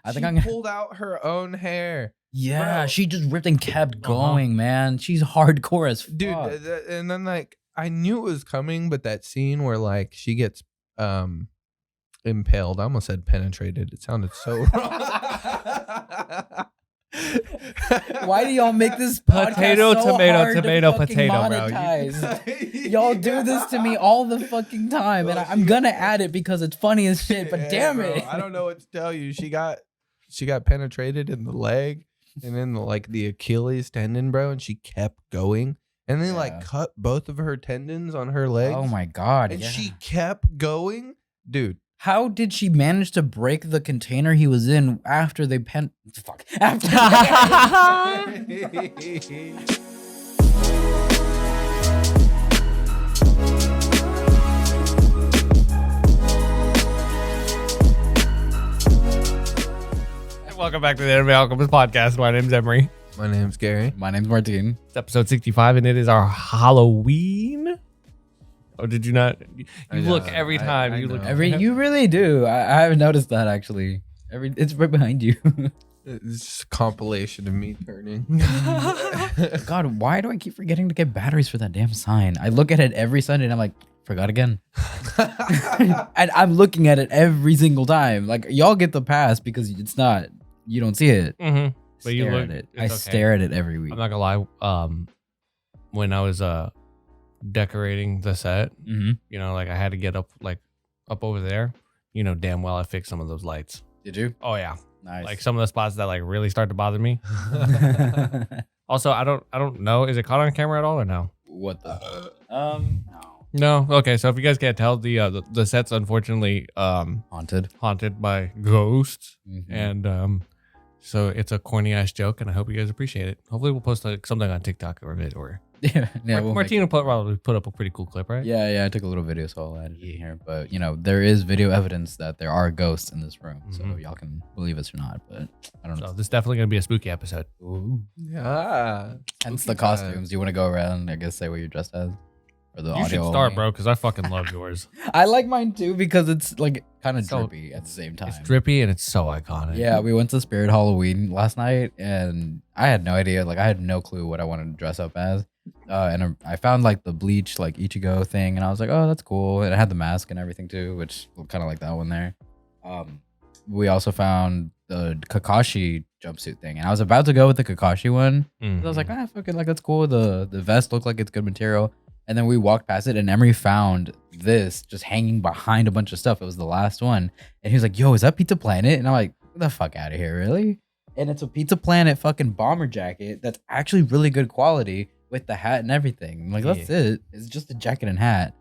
I think she pulled out her own hair. Yeah, Bro. she just ripped and kept going, man. She's hardcore as fuck. Dude, and then like I knew it was coming, but that scene where like she gets impaled, I almost said penetrated. It sounded so wrong. Why do y'all make this podcast Potato, so tomato, hard tomato, to fucking potato, bro. monetize? Y'all do this to me all the fucking time, and I'm gonna add it because it's funny as shit. But damn bro, it, I don't know what to tell you. She got penetrated in the leg and then the Achilles tendon, bro, and she kept going. And they like cut both of her tendons on her legs. Oh my god! And she kept going, dude. How did she manage to break the container he was in after they after Welcome back to the Anime Alchemist podcast. My name's Emory. My name's Gary. My name's Martin. It's episode 65, and it is our Halloween. Oh, did you not? You look every time. I you look know. You really do. I haven't noticed that actually. It's right behind you. It's just a compilation of me turning. God, why do I keep forgetting to get batteries for that damn sign? I look at it every Sunday and I'm like, forgot again. And I'm looking at it every single time. Like y'all get the pass because it's not. You don't see it. Mm-hmm. But you Stare look at it. it's I okay. stare at it every week. I'm not gonna lie. When I was decorating the set, you know, like I had to get up over there. You know, damn well I fixed some of those lights. Did you? Oh yeah, Nice. like some of the spots that like really start to bother me. Also, I don't know. Is it caught on camera at all or no? What the? No. No. Okay, so if you guys can't tell, the set's unfortunately haunted by ghosts, and so it's a corny ass joke, and I hope you guys appreciate it. Hopefully, we'll post like something on TikTok or it or Yeah. Martina probably put up a pretty cool clip, right? Yeah. I took a little video, so I'll add it in here. But you know, there is video evidence that there are ghosts in this room, so y'all can believe us or not. But I don't know. So this is definitely gonna be a spooky episode. Ooh. Yeah. Hence the costumes. You want to go around? I guess say what you're dressed as. Or the You audio should start, only? bro, because I fucking love yours. I like mine too because it's like kind of So- drippy at the same time. It's drippy and it's so iconic. Yeah, we went to Spirit Halloween last night, and I had no idea. Like, I had no clue what I wanted to dress up as. And I found like the Bleach like EGGHEAD thing, and I was like, oh, that's cool. And it had the mask and everything too, which kind of like that one there. We also found the Kakashi jumpsuit thing, and I was about to go with the Kakashi one. I was like, fuck it, like that's cool. The vest looked like it's good material. And then we walked past it, and Emory found this just hanging behind a bunch of stuff. It was the last one. And he was like, yo, is that Pizza Planet? And I'm like, get the fuck out of here, really? And it's a Pizza Planet fucking bomber jacket that's actually really good quality with the hat and everything. I'm like, that's it. It's just a jacket and hat.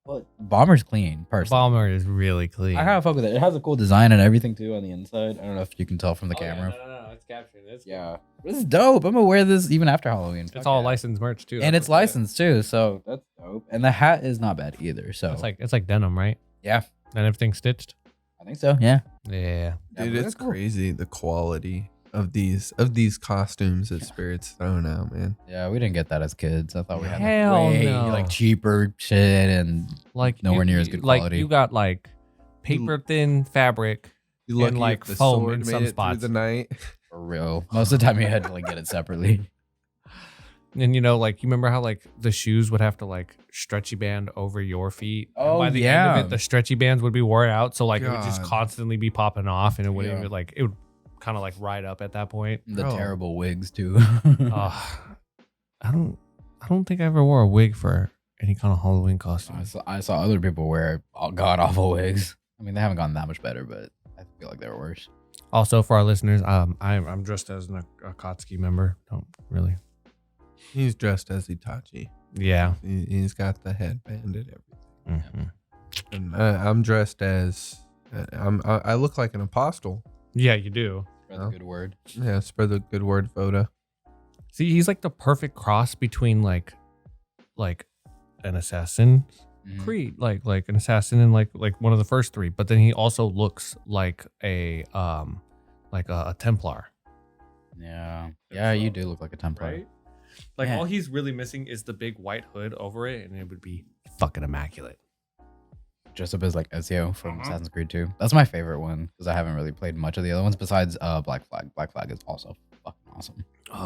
But bomber's clean, personally. Bomber is really clean. I kind of fuck with it. It has a cool design and everything, too, on the inside. I don't know if you can tell from the camera. No, it's capturing this. Yeah. This is dope. I'm gonna wear this even after Halloween. It's all licensed merch too. And it's licensed too, so that's dope. And the hat is not bad either. So It's like denim, right? Yeah. And everything's stitched. I think so. Yeah. Yeah. Dude, Yeah, it's cool. crazy the quality of these costumes that Spirit's throwing out, man. Yeah, we didn't get that as kids. I thought we had Hell like, way, no. like cheaper shit and Like nowhere near as good like quality. you got like paper thin fabric. You lucky like, if the foam sword in made some it spots. through the night. for real. Most of the time you had to like get it separately. And you know, like you remember how like the shoes would have to like stretchy band over your feet. And Oh, by the end yeah. of it, the stretchy bands would be worn out, so like it would just God. constantly be popping off, and it wouldn't Yeah. even like it would kind of like ride up at that point. The Bro. terrible wigs too. I don't think I ever wore a wig for any kind of Halloween costume. I saw other people wear god awful wigs. I mean, they haven't gotten that much better, but I feel like they were worse. Also, for our listeners, I'm dressed as an Akatsuki member. Don't really. He's dressed as Itachi. Yeah. He's got the headband and everything. Mhm. And I'm dressed as I look like an apostle. Yeah, you do. Spread the good word. Yeah, spread the good word, Voda. See, he's like the perfect cross between like an assassin Creed, like an assassin and like one of the first three, but then he also looks like a Templar. Yeah. Yeah, you do look like a Templar. Right? Like Yeah. all he's really missing is the big white hood over it, and it would be fucking immaculate. dressed up as like Ezio from Assassin's Creed 2. That's my favorite one because I haven't really played much of the other ones besides Black Flag. Black Flag is also fucking awesome.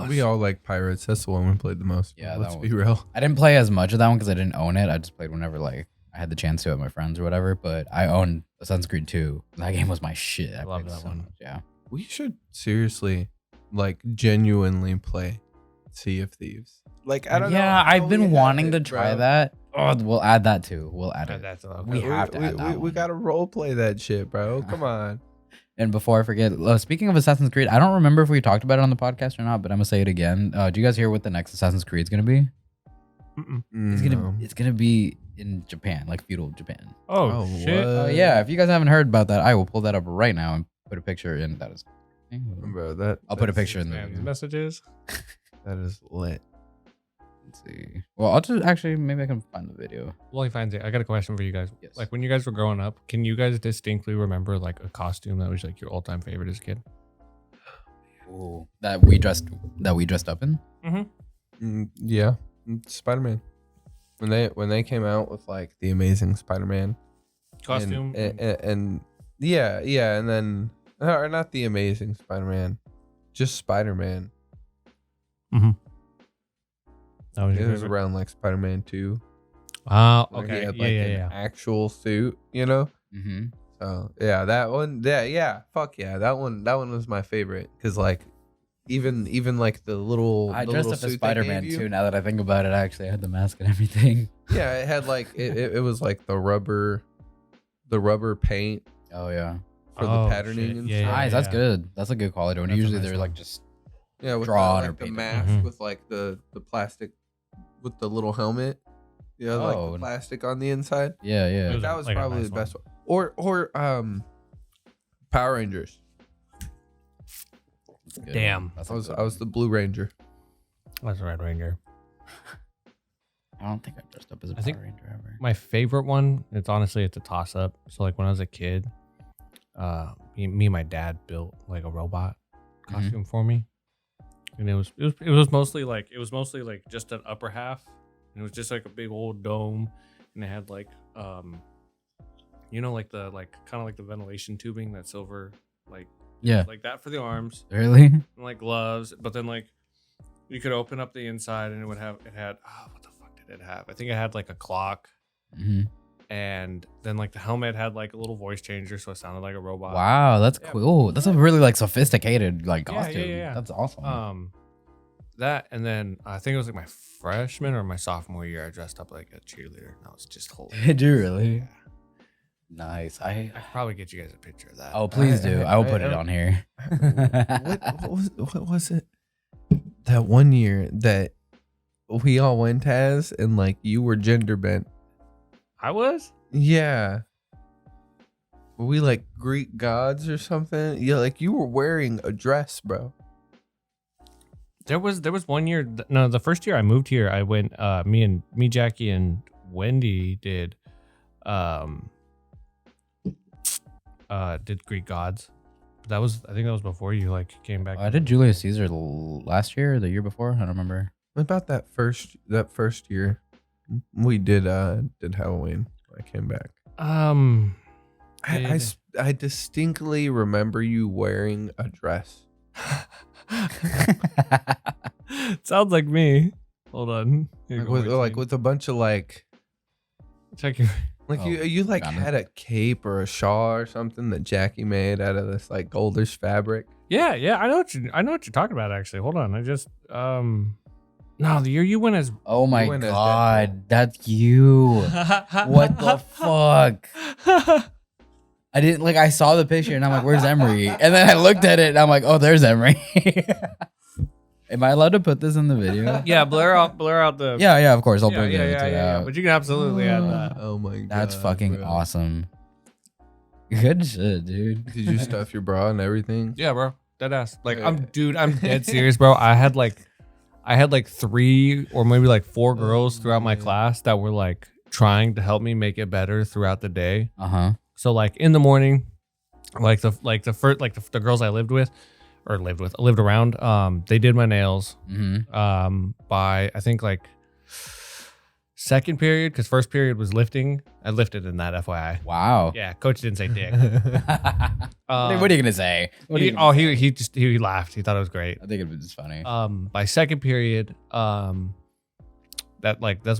We all like Pirates. That's the one we played the most. Yeah, let's that be one. real. I didn't play as much of that one because I didn't own it. I just played whenever like I had the chance to with my friends or whatever. But I owned Assassin's Creed 2. That game was my shit. I love played that so one. much, yeah. We should seriously, like, genuinely play Sea of Thieves. Like, I don't know. Yeah, how I've we been have wanting it, to try bro. that. Oh, we'll add that too. We'll add it. That's We have to add that We one. gotta role play that shit, bro. Come on. And before I forget, speaking of Assassin's Creed, I don't remember if we talked about it on the podcast or not, but I'm gonna say it again. Do you guys hear what the next Assassin's Creed is gonna be? It's gonna be in Japan, like feudal Japan. Oh, shit. Yeah, if you guys haven't heard about that, I will pull that up right now and put a picture in. That is, Bro, I'll put a picture in the Spam messages. That is lit. Let's see. Well, I'll just actually maybe I can find the video. Well, he finds it. I got a question for you guys. Yes. Like when you guys were growing up, can you guys distinctly remember like a costume that was like your all-time favorite as a kid? Ooh, that we dressed up in. Yeah, Spider-Man. When they came out with like the Amazing Spider-Man Costume. and yeah, and then or not the Amazing Spider-Man, just Spider-Man. That was It your was favorite? around like Spider-Man 2. Oh, where he okay. had, Yeah, like, yeah, an yeah. actual suit, you know. Mm-hmm. So yeah, that one. Yeah, fuck yeah, that one was my favorite because like even like the little. I the dressed little up as suit they Spider-Man gave you. too. Now that I think about it, I actually had the mask and everything. Yeah, it had like it was like the rubber paint Oh yeah. for the Oh, patterning shit. and Yeah, stuff. Nice. That's good. That's a good quality one. That's a Usually nice they're one. like just Yeah, with drawn the, or like the painted. mask Mhm. with like the plastic with the little helmet. Yeah, like Oh. the plastic on the inside. yeah, yeah. It was That was like a probably nice the best one. Or Power Rangers. That's good. Damn. That's I a was good I was the Blue Ranger. That's Red Ranger. one. I don't think I dressed up as a I think- Power Ranger ever. My favorite one, it's a toss up. So like when I was a kid, me and my dad built like a robot costume for me. And it was mostly like just an upper half. And it was just like a big old dome. And it had like like the kind of like the ventilation tubing, that silver Yeah. like that for the arms, Really? and like gloves, but then like you could open up the inside and it had what the fuck did it have? I think it had like a clock, Mm-hmm. and then like the helmet had like a little voice changer, so it sounded like a robot. Wow, that's Yeah. cool. That's a really like sophisticated like Yeah, yeah, costume. yeah. That's awesome. That, and then I think it was like my freshman or my sophomore year, I dressed up like a cheerleader, and that was just hilarious. Did you really? Nice. I could probably get you guys a picture of that. Oh, please do. I will put it on here. what was it? That one year that we all went as and like you were gender bent. I was. Yeah. Were we like Greek gods or something? Yeah, like you were wearing a dress, bro. There was one year. No, the first year I moved here, I went. Me, Jackie, and Wendy did Greek gods. I think that was before you like came back. I did Julius Caesar last year or the year before. I don't remember. About that first year, we did Halloween. I came back. I distinctly remember you wearing a dress. Sounds like me. Hold on. Here, Like go with, wait, with a bunch of like check your. like Oh, you like got it. had a cape or a shawl or something that Jackie made out of this like goldish fabric. Yeah. I know what you're talking about. Actually, hold on. I just no, the year you went as Oh my You went as god, that's you. What the fuck? I didn't like. I saw the picture and I'm like, "Where's Emory?" And then I looked at it and I'm like, "Oh, there's Emory." Am I allowed to put this in the video? Yeah, blur out the. Yeah, of course. I'll yeah, bring it yeah. out. But you can absolutely add that. Oh my god. That's fucking bro. awesome. Good shit, dude. Did you stuff your bra and everything? Yeah, bro. Dead ass. Like Yeah. I'm dead serious, bro. I had like 3 or maybe like 4 girls throughout my man. class that were like trying to help me make it better throughout the day. So like in the morning, the girls I lived around, they did my nails. Mm-hmm. By I think like Second period, because first period was lifting. I lifted in that, FYI. Wow. Yeah, coach didn't say dick. What are you gonna say? He laughed. He thought it was great. I think it was funny. By second period, that's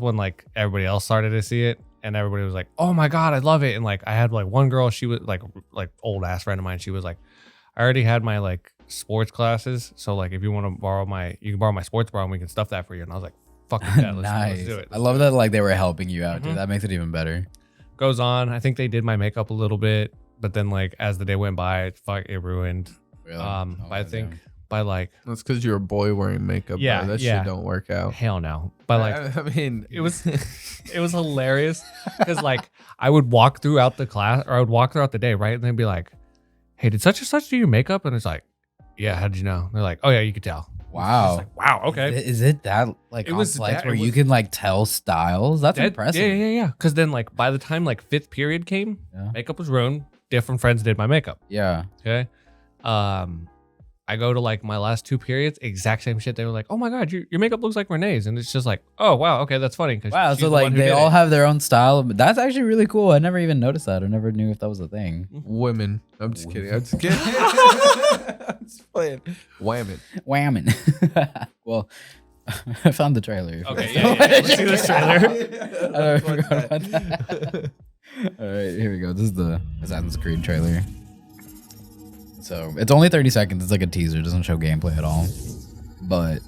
when like everybody else started to see it, and everybody was like, "Oh my god, I love it!" And like I had like one girl, she was like old ass friend of mine. She was like, "I already had my like sports classes, so like if you want to you can borrow my sports bra and we can stuff that for you." And I was like, "Fucking yeah, let's do it." I love that like they were helping you out, dude. That makes it even better. Goes on. I think they did my makeup a little bit, but then like as the day went by, it ruined. Really? But I think by like that's because you're a boy wearing makeup. Yeah, bro. That shit don't work out. Hell no. But like I mean, it was hilarious because like I would walk throughout the class, or I would walk throughout the day, right? And they'd be like, "Hey, did such and such do your makeup?" And it's like, "Yeah, how did you know?" And they're like, "Oh yeah, you could tell." Wow. Like, wow. Okay. Is it that like it was complex that, where it you was, can like tell styles? That's impressive. Yeah. Because then like by the time like fifth period came, makeup was ruined. Different friends did my makeup. Yeah. Okay. I go to like my last two periods, exact same shit. They were like, "Oh my god, your makeup looks like Renee's," and it's just like, "Oh wow, okay, that's funny." Wow, so like they all have their own style. That's actually really cool. I never even noticed that. I never knew if that was a thing. Women. I'm just kidding. I'm just kidding. I'm just playing. Whamming. Well, I found the trailer. Okay, yeah. Let's see this trailer. I forgot about that. All right, here we go. This is the Assassin's Creed trailer. So it's only 30 seconds. It's like a teaser. It doesn't show gameplay at all. But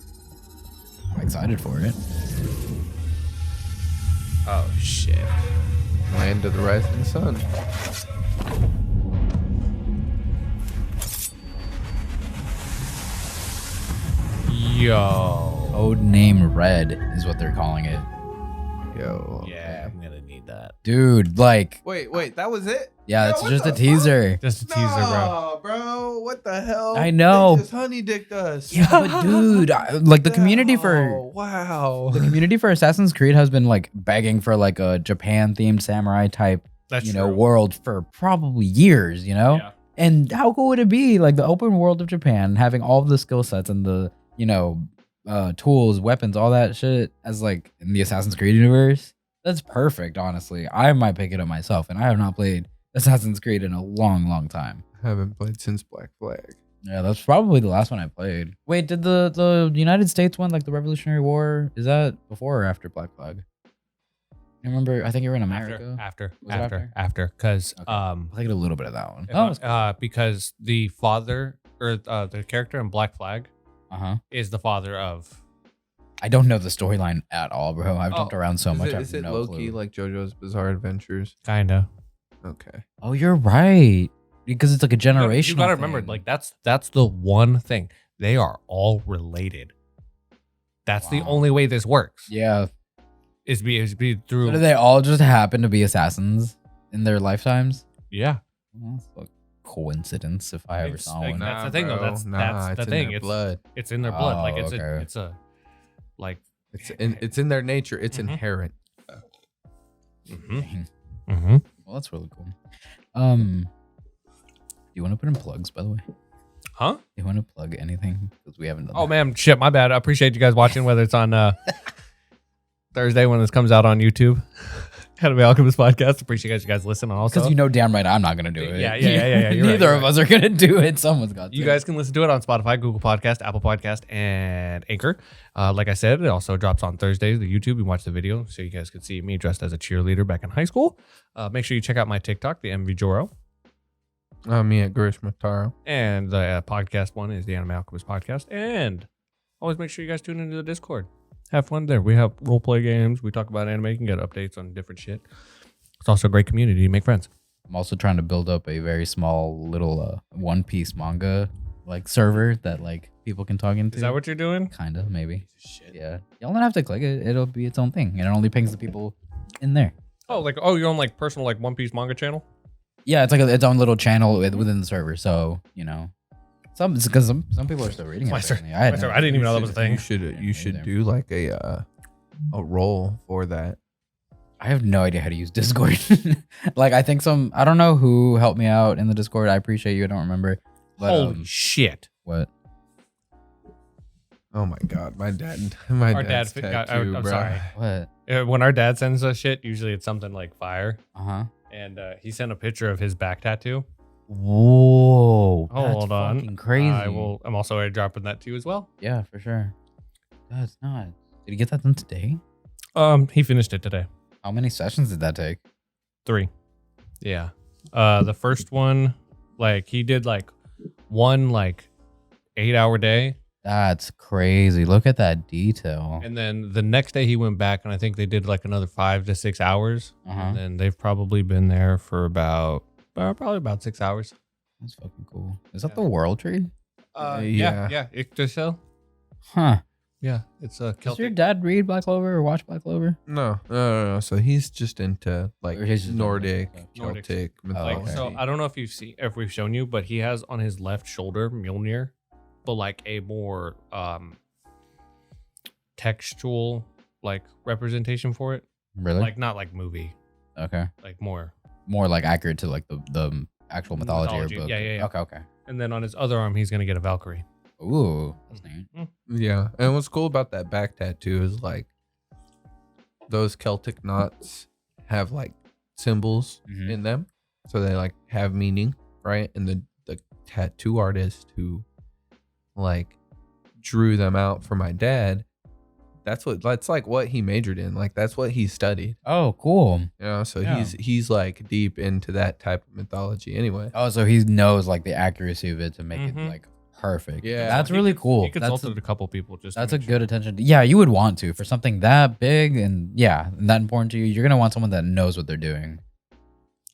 I'm excited for it. Oh shit. Land of the Rising Sun. Yo. Code name Red is what they're calling it. Yo. Yeah, I'm gonna need that. Dude, like. Wait, that was it? Yeah, it's just a teaser. Just a teaser, bro. What the hell? I know. They just honey dicked us. Yeah, but dude, like the community for the community for Assassin's Creed has been like begging for like a Japan themed samurai type, world for probably years, Yeah. And how cool would it be, like the open world of Japan having all of the skill sets and the tools, weapons, all that shit as like in the Assassin's Creed universe? That's perfect, honestly. I might pick it up myself, and I have not played Assassin's Creed in a long time. I haven't played since Black Flag. Yeah, that's probably the last one I played. Wait, did the United States one, like the Revolutionary War, is that before or after Black Flag? I remember, I think you were in America. After, because okay. I played a little bit of that one. Because the father or the character in Black Flag, is the father of. I don't know the storyline at all, bro. I've jumped around so much. Is it low-key like JoJo's Bizarre Adventures? Kinda. Okay. Oh, you're right. Because it's like a generational. You gotta remember, like that's the one thing. They are all related. That's the only way this works. Yeah. Is be through. So do they all just happen to be assassins in their lifetimes? Yeah. Well, that's a coincidence if I ever saw one. That's the thing, though. That's the thing. It's blood. It's in their blood. Like it's it's in their nature. It's inherent. Well, that's really cool. Do you want to put in plugs, by the way? Huh? Do you want to plug anything? Because we haven't done that. Man, shit, my bad. I appreciate you guys watching, whether it's on Thursday when this comes out on YouTube. Academy Alchemist podcast. Appreciate you guys listening also. Because damn right I'm not going to do it. Yeah. Neither of us are going to do it. Someone's got to. You guys can listen to it on Spotify, Google Podcast, Apple Podcast, and Anchor. Like I said, it also drops on Thursdays, the YouTube. You can watch the video so you guys can see me dressed as a cheerleader back in high school. Make sure you check out my TikTok, the MVJoro. Me at Grishma Taro. And the podcast one is the Anime Alchemist podcast. And always make sure you guys tune into the Discord. Have fun there. We have role play games. We talk about anime. You can get updates on different shit. It's also a great community. You make friends. I'm also trying to build up a very small little One Piece manga like server that like people can talk into. Is that what you're doing? Kind of, maybe. Shit. Yeah. Y'all don't have to click it. It'll be its own thing. And it only pings the people in there. Oh, you're on like personal like One Piece manga channel? Yeah, it's like its own little channel within the server. So, because some people are still reading it. I didn't even know that was a thing. You should do like a role for that. I have no idea how to use Discord. Like I think I don't know who helped me out in the Discord. I appreciate you. I don't remember. But, Holy shit. What? Oh my god, my Our dad's dad tattoo, I'm bro. sorry. What? When our dad sends us shit, usually it's something like fire. Uh-huh. And he sent a picture of his back tattoo. Whoa. Hold that's on. fucking crazy. I'm also airdropping that to you as well. Yeah, for sure. That's not. Did he get that done today? He finished it today. How many sessions did that take? 3. Yeah. The first one, like he did like one like 8-hour day. That's crazy. Look at that detail. And then the next day he went back and I think they did like another 5 to 6 hours. Uh-huh. And then they've probably been there for probably about 6 hours. That's fucking cool. Is that the world tree? Yeah. Yggdrasil. Huh. Yeah, it's a Does Celtic. your dad read Black Clover or watch Black Clover? No. So he's just into like Or he's just Nordic, into- Celtic Oh, mythology. okay. So I don't know if we've shown you, but he has on his left shoulder Mjolnir, but like a more textual like representation for it. Really? Like not like movie, Okay. like more. More like accurate to like the actual mythology, Mythology. or book. Yeah. Okay. And then on his other arm, he's gonna get a Valkyrie. Ooh, that's neat. Yeah, and what's cool about that back tattoo is like those Celtic knots have like symbols Mhm. in them, so they like have meaning, right? And the tattoo artist who like drew them out for my dad, that's like what he majored in, like that's what he studied, Oh, cool. you know. So Yeah. he's like deep into that type of mythology anyway. Oh, so he knows like the accuracy of it to make it Mhm. like perfect. Yeah. That's really cool. He That's consulted a couple people just. to That's a make good attention. Yeah, you would want to for something that big and and that important to you. You're gonna want someone that knows what they're doing.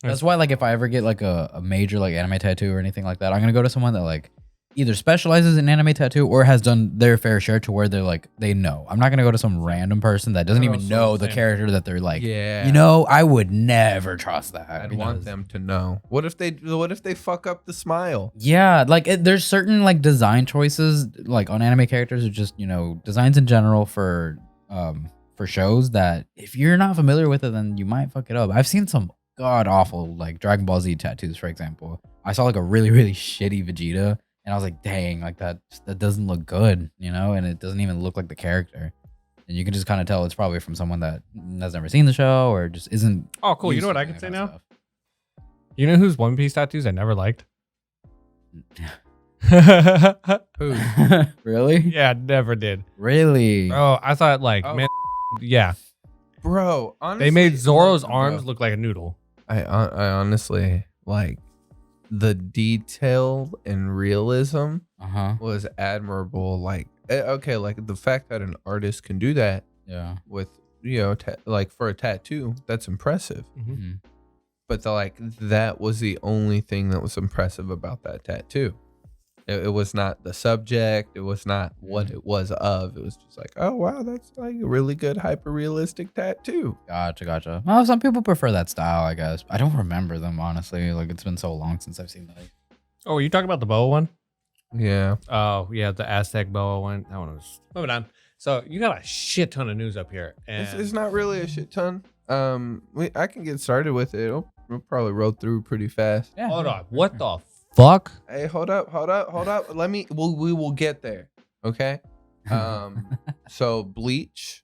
That's why, like, if I ever get like a major like anime tattoo or anything like that, I'm gonna go to someone that like either specializes in anime tattoo or has done their fair share to where they're like they know. I'm not gonna go to some random person that doesn't even Also know the the same. character that they're like. Yeah, You know, I would never trust that. I'd because- want them to know. What if they fuck up the smile? Yeah, like there's certain like design choices like on anime characters or just designs in general for shows that if you're not familiar with it, then you might fuck it up. I've seen some god awful like Dragon Ball Z tattoos, for example. I saw like a really really shitty Vegeta, and I was like, dang, like that doesn't look good, and it doesn't even look like the character. And you can just kind of tell it's probably from someone that has never seen the show or just isn't. Oh, cool. You used know what to I any can say of now? that You know whose One Piece tattoos I never liked? Who? stuff. Really? Yeah, never did. Really? Oh, I thought like, Oh. man, yeah. Bro, honestly, They made Zoro's bro, arms look like a noodle. I honestly like the detail and realism Uh-huh. was admirable. Like, okay, like the fact that an artist can do that Yeah. with like for a tattoo, that's impressive. Mhm. But that was the only thing that was impressive about that tattoo. It was not the subject. It was not what it was of. It was just like, oh wow, that's like a really good hyper realistic tattoo. Gotcha. Well, some people prefer that style, I guess. I don't remember them, honestly. Like, it's been so long since I've seen that. Oh, are you talking about the boa one? Yeah. Oh, yeah, the Aztec boa one. That one was moving on. So you got a shit ton of news up here, and It's not really a shit ton. I can get started with it. We'll probably roll through pretty fast. Yeah. hold on. What the fuck? Hey, hold up. We will get there. Okay. So Bleach,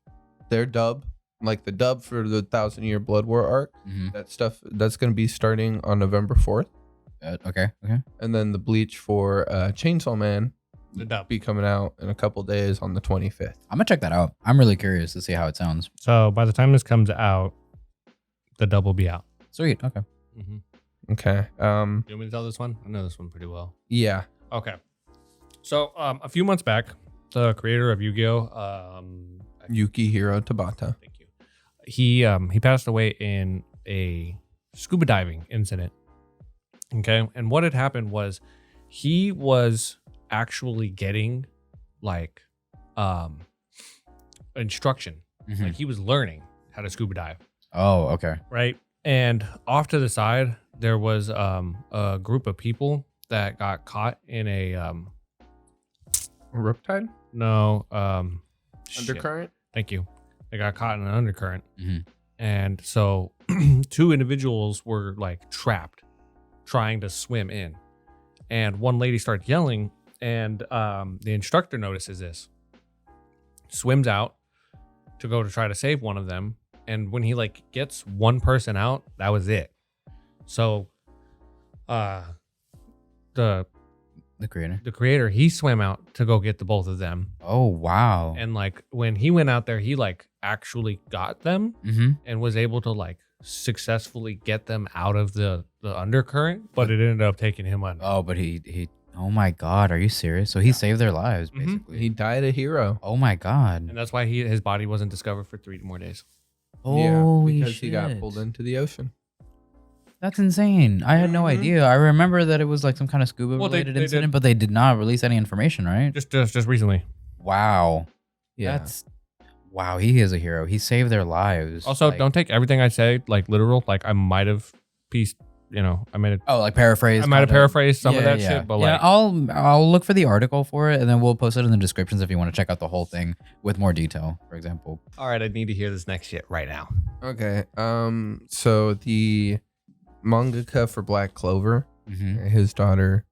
their dub, like the dub for the 1,000-Year Blood War arc, Mhm. that stuff that's gonna be starting on November 4th, Okay. and then the Bleach for Chainsaw Man The dub. be coming out in a couple days on the 25th. I'm gonna check that out. I'm really curious to see how it sounds. So by the time this comes out, the dub will be out. Sweet. Okay. Mm-hmm. Okay. You want me to tell this one? I know this one pretty well. Yeah. Okay. So a few months back, the creator of YuGiOh, Yukihiro Tabata. thank you. He passed away in a scuba diving incident. Okay, and what had happened was he was actually getting like instruction. Mhm. Like he was learning how to scuba dive, Oh, okay. right? And off to the side, there was a group of people that got caught in a Riptide? shit. Undercurrent? Thank you. They got caught in an undercurrent. Mhm. And so 2 individuals were like trapped trying to swim in. And one lady started yelling, and the instructor notices this. swims out to go to try to save one of them. And when he like gets one person out, that was it. So the creator, he swam out to go get the both of them. Oh wow. And like when he went out there, he like actually got them and was able to like successfully get them out of the undercurrent, but it ended up taking him under. Oh, but he oh my god, are you serious? So he saved their lives basically. He died a hero. Oh my god. And that's why his body wasn't discovered for 3 more days. Holy because shit. he got pulled into the ocean. That's insane. I had no idea. I remember that it was like some kind of scuba related incident, but they did not release any information, right? Just recently. Wow. Yeah. Wow, he is a hero. He saved their lives. Also, like, don't take everything I say like literal. Like I might have paraphrased. I might have paraphrased some of that shit, but like I'll look for the article for it and then we'll post it in the descriptions if you want to check out the whole thing with more detail, for example. all right, I need to hear this next shit right now. Okay. So the mangaka for Black Clover, his daughter,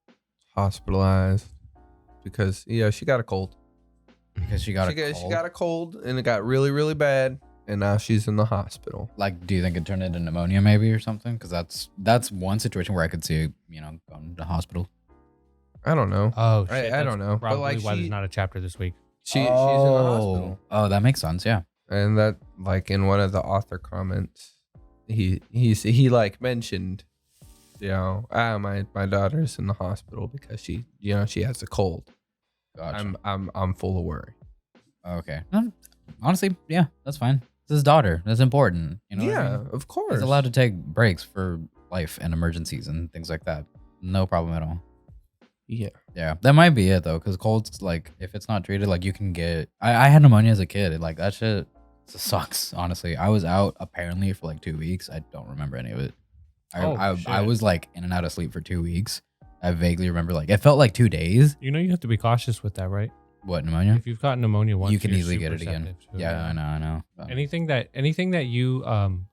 hospitalized because she got a cold. Because she got a cold. She got a cold and it got really, really bad, and now she's in the hospital. Like, do you think it turned into pneumonia maybe or something? Because that's one situation where I could see going to the hospital. I don't know. Oh shit, I don't know. Probably But like why there's not a chapter this week. She's in the hospital. Oh, that makes sense. Yeah. And that, like, in one of the author comments, he like mentioned, my daughter's in the hospital because she has a cold. Gotcha. I'm full of worry. Okay. Honestly, yeah, that's fine. It's his daughter. That's important. You know. Yeah, what I mean? of course. He's allowed to take breaks for life and emergencies and things like that. No problem at all. Yeah. Yeah, that might be it though, because colds, like, if it's not treated, like, you can get. I had pneumonia as a kid. Like, that shit sucks. Honestly, I was out apparently for like 2 weeks. I don't remember any of it. I was like in and out of sleep for 2 weeks. I vaguely remember, like, it felt like 2 days. You have to be cautious with that, right? What, pneumonia? If you've got pneumonia once, you can you're easily get super it again. receptive to it. Yeah, I know. Anything that you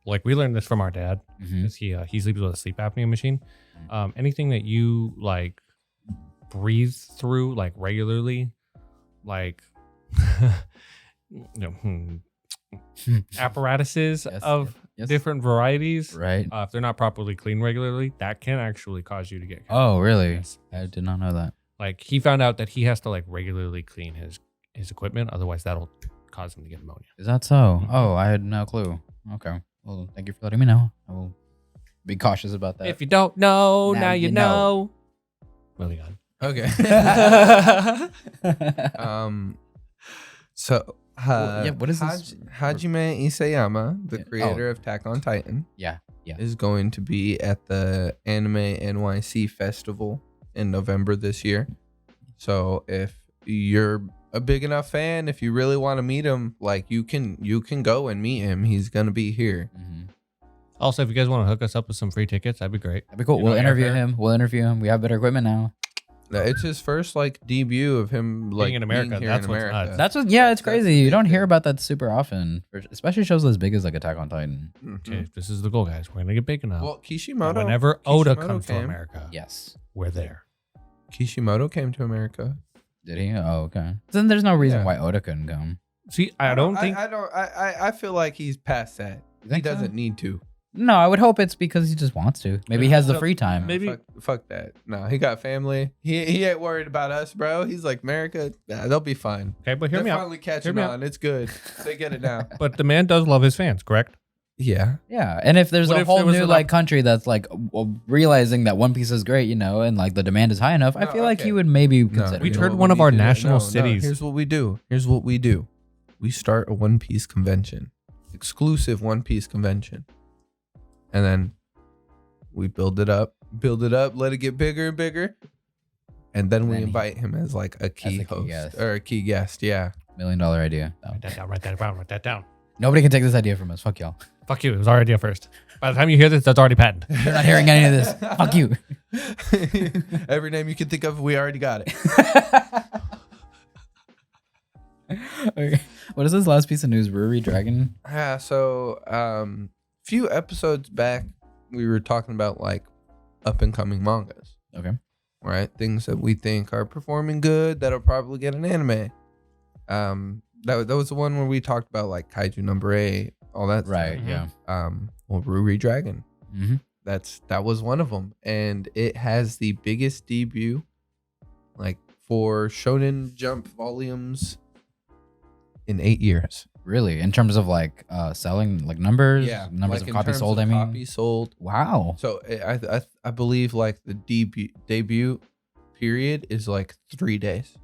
like, we learned this from our dad because he sleeps with a sleep apnea machine. Anything that you like breathe through like regularly, like apparatuses of different varieties, right? If they're not properly cleaned regularly, that can actually cause you to get cancer. Oh, really? Yes. I did not know that. Like, he found out that he has to like regularly clean his equipment, otherwise that'll cause him to get pneumonia. Is that so? Oh, I had no clue. Okay. Well, thank you for letting me know. I will be cautious about that. If you don't know, now you know. Moving on. Okay. So what is this? Hajime Isayama, the creator of Attack on Titan, is going to be at the Anime NYC Festival in November this year. So if you're a big enough fan, if you really want to meet him, like, you can go and meet him. He's gonna be here. Also, if you guys want to hook us up with some free tickets, that'd be great. That'd be cool. We'll interview him. We have better equipment now. It's his first like debut of him like being in America. Being here That's in what's America. nuts. That's what. Yeah, it's crazy. You don't hear about that super often, especially shows as big as like Attack on Titan. Okay, this is the goal, guys. We're gonna get big enough. Well, Kishimoto. Whenever Oda Kishimoto comes to came. America, Yes, we're there. Kishimoto came to America. Did he? Oh, okay. Then there's no reason why Oda couldn't come. See, I don't think. I feel like he's past that. He doesn't need to. No, I would hope it's because he just wants to. Maybe he has the free time. Maybe fuck that. No, he got family. He ain't worried about us, bro. He's like, America, they'll be fine. Okay, but hear me out. Finally catching on. It's good. They get it now. But the man does love his fans, correct? Yeah. Yeah, and if there's What a if whole there was new a like country that's like realizing that One Piece is great, and like the demand is high enough, I feel like he would maybe consider. We it. toured one of our national cities. Here's what we do. We start a One Piece convention, exclusive One Piece convention. And then we build it up, let it get bigger and bigger. And then we invite him as like a key host or a key guest. Yeah. $1 million idea. Write that down. Nobody can take this idea from us. Fuck y'all. Fuck you. It was our idea first. By the time you hear this, that's already patented. You're not hearing any of this. Fuck you. Every name you can think of, we already got it. Okay. What is this last piece of news? Ruri Dragon? Yeah. So, few episodes back, we were talking about like up and coming mangas. Okay. Right. Things that we think are performing good that'll probably get an anime. That was the one where we talked about like Kaiju number 8, all that Right. Mhm. Yeah. well, Ruri Dragon. Mm-hmm. That was one of them, and it has the biggest debut, like for Shonen Jump volumes in 8 years. Really, in terms of like selling, like numbers, numbers like of in copies terms sold. of I mean, copies sold. wow. So I believe like the debut period is like 3 days.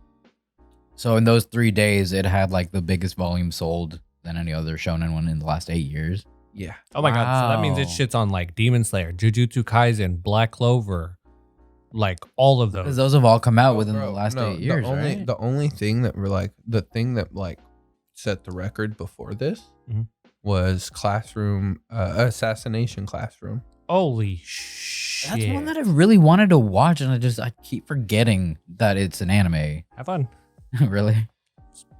So in those 3 days, it had like the biggest volume sold than any other shonen one in the last 8 years. Yeah. Oh my god! So that means it Wow. shits on like Demon Slayer, Jujutsu Kaisen, Black Clover, like all of Because those. those have all come out within Bro, the last no, 8 years, right? The only thing that we're like the thing that like set the record before this Mhm. was Classroom Assassination Classroom. Holy shit! That's one that I really wanted to watch, and I keep forgetting that it's an anime. Have fun. Really?